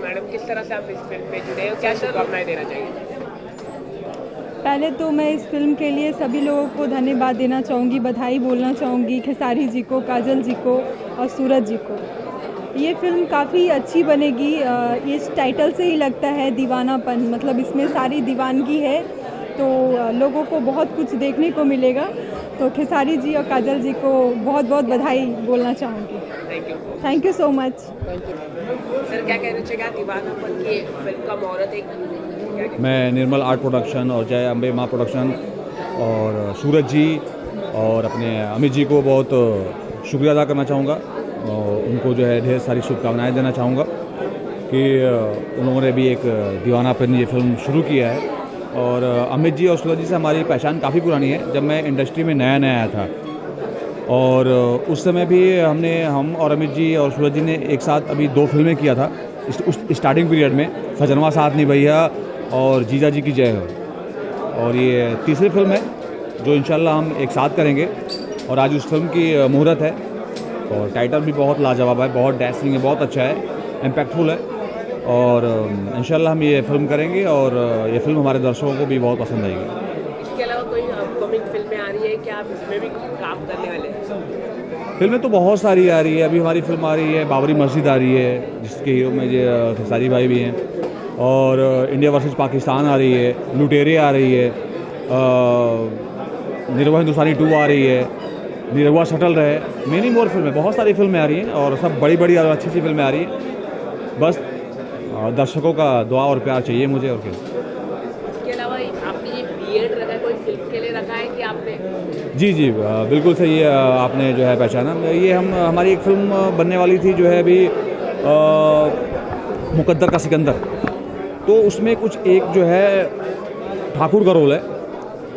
मैडम, किस तरह से आप इस फिल्म पे जुड़े हो, क्या शुभकामनाएं देना चाहिए? पहले तो मैं इस फिल्म के लिए सभी लोगों को धन्यवाद देना चाहूँगी, बधाई बोलना चाहूँगी, खेसारी जी को, काजल जी को और सूरज जी को। ये फिल्म काफ़ी अच्छी बनेगी। इस टाइटल से ही लगता है दीवानापन, मतलब इसमें सारी दीवानगी है, तो लोगों को बहुत कुछ देखने को मिलेगा। तो खेसारी जी और काजल जी को बहुत बहुत बधाई बोलना चाहूँगी। Thank you so much. Sir क्या कहना चाहिएगा दीवानापन की फिल्म का मुहूर्त एक? मैं निर्मल आर्ट प्रोडक्शन और जय अम्बे माँ प्रोडक्शन और सूरज जी और अपने अमित जी को बहुत शुक्रिया अदा करना चाहूँगा और उनको जो है ढेर सारी शुभकामनाएं देना चाहूँगा कि उन्होंने भी एक दीवानापन ये फिल्म शुरू किया है। और अमित जी और सूरज जी से हमारी पहचान काफ़ी पुरानी है। जब मैं इंडस्ट्री में नया आया था और उस समय भी हम और अमित जी और सूरज जी ने एक साथ अभी 2 फिल्में किया था उस स्टार्टिंग पीरियड में, सजनवा साथ निभैया और जीजा जी की जय हो। और ये तीसरी फिल्म है जो इंशाल्लाह हम एक साथ करेंगे और आज उस फिल्म की मुहूर्त है और टाइटल भी बहुत लाजवाब है, बहुत डैसलिंग है, बहुत अच्छा है, इम्पैक्टफुल है और इंशाल्लाह हम ये फिल्म करेंगे और ये फिल्म हमारे दर्शकों को भी बहुत पसंद आएगी। इसके अलावा कोई अपकमिंग फिल्में आ रही है क्या आप इसमें भी काम करने वाले हैं? फिल्में तो बहुत सारी आ रही है। अभी हमारी फिल्म आ रही है बाबरी मस्जिद आ रही है जिसके हीरो में ये खेसारी भाई भी हैं और इंडिया वर्सेस पाकिस्तान आ रही है, लुटेरे आ रही है, निरहुआ हिंदुस्तानी 2 आ रही है, निरहुआ सटल रहे, मेनी मोर फिल्में, बहुत सारी फिल्में आ रही हैं और सब बड़ी बड़ी और अच्छी फिल्में आ रही हैं। बस दर्शकों का दुआ और प्यार चाहिए मुझे और क्या। इसके अलावा आपने ये बीएड रखा है, कोई फिल्म के लिए रखा है कि आपने? जी बिल्कुल सही है, आपने जो है पहचाना। ये हमारी एक फिल्म बनने वाली थी जो है अभी मुकद्दर का सिकंदर, तो उसमें कुछ एक जो है ठाकुर का रोल है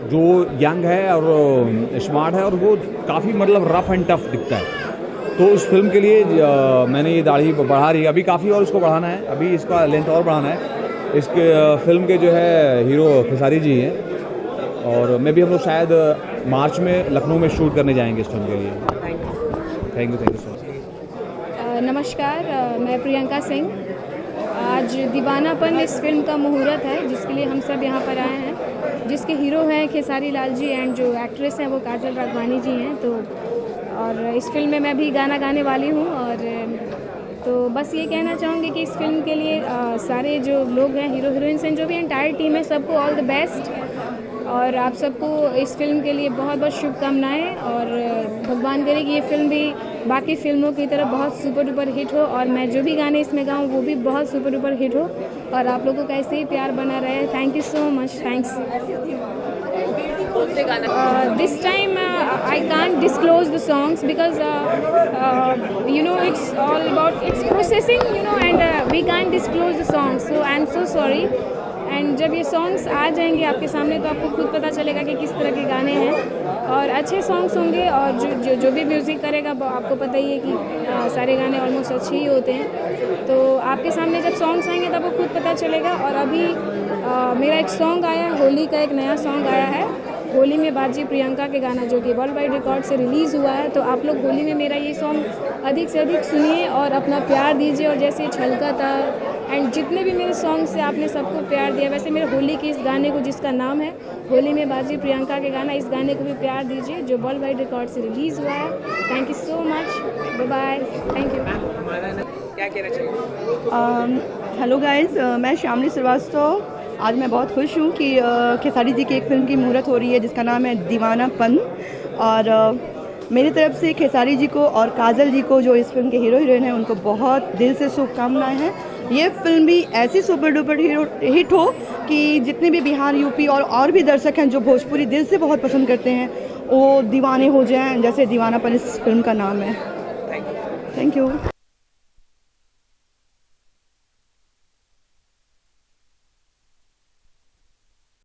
जो यंग है और स्मार्ट है और वो काफ़ी मतलब रफ एंड टफ दिखता है। तो उस फिल्म के लिए मैंने ये दाढ़ी बढ़ा रही है, अभी काफ़ी और इसको बढ़ाना है, अभी इसका लेंथ और बढ़ाना है। इसके फिल्म के जो है हीरो खेसारी जी हैं और मैं भी हम लोग शायद मार्च में लखनऊ में शूट करने जाएंगे इस फिल्म के लिए। Thank you so much. नमस्कार, मैं प्रियंका सिंह। आज दीवानापन इस फिल्म का मुहूर्त है जिसके लिए हम सब यहाँ पर आए हैं, जिसके हीरो हैं खेसारी लाल जी एंड जो एक्ट्रेस हैं वो काजल राघवानी जी हैं। तो और इस फिल्म में मैं भी गाना गाने वाली हूँ और तो बस ये कहना चाहूँगी कि इस फिल्म के लिए सारे जो लोग हैं, हीरो हीरोइंस हैं, जो भी एंटायर टीम है, सबको ऑल द बेस्ट और आप सबको इस फिल्म के लिए बहुत बहुत शुभकामनाएं और भगवान करे कि ये फिल्म भी बाकी फिल्मों की तरह बहुत सुपर डुपर हिट हो और मैं जो भी गाने इसमें गाऊँ वो भी बहुत सुपर डुपर हिट हो और आप लोगों का ऐसे ही प्यार बना रहे। Thank you so much. Thanks. This time I can't disclose the songs because it's all about its processing, and we can't disclose the songs, so I'm so sorry. And जब ये सॉन्ग्स आ जाएंगे आपके सामने तो आपको खुद पता चलेगा कि किस तरह के गाने हैं और अच्छे सॉन्ग्स होंगे और जो भी म्यूज़िक करेगा आपको पता ही है कि सारे गाने ऑलमोस्ट अच्छे ही होते हैं। तो आपके सामने जब सॉन्ग्स आएंगे तब आपको खुद पता चलेगा। और अभी मेरा एक सॉन्ग आया है, होली का एक नया सॉन्ग आया है, होली में बाजी प्रियंका के गाना, जो कि वर्ल्ड वाइड रिकॉर्ड से रिलीज़ हुआ है। तो आप लोग होली में मेरा ये सॉन्ग अधिक से अधिक सुनिए और अपना प्यार दीजिए। और जैसे छलका था एंड जितने भी मेरे सॉन्ग से आपने सबको प्यार दिया, वैसे मेरे होली के इस गाने को, जिसका नाम है होली में बाजी प्रियंका के गाना, इस गाने को भी प्यार दीजिए जो वर्ल्ड वाइड रिकॉर्ड से रिलीज़ हुआ है। Thank you so much, bye bye, thank you. क्या कहना चाहिए? हेलो गाइस, मैं श्यामली श्रीवास्तव। आज मैं बहुत खुश हूँ कि खेसारी जी की एक फिल्म की मुहूर्त हो रही है जिसका नाम है दीवानापन। और मेरी तरफ से खेसारी जी को और काजल जी को, जो इस फिल्म के हीरो हीरोइन हैं, उनको बहुत दिल से शुभकामनाएं हैं। ये फिल्म भी ऐसी सुपर डुपर हिट हो कि जितने भी बिहार, यूपी और भी दर्शक हैं जो भोजपुरी दिल से बहुत पसंद करते हैं वो दीवाने हो जाएं, जैसे दीवानापन इस फिल्म का नाम है। Thank you.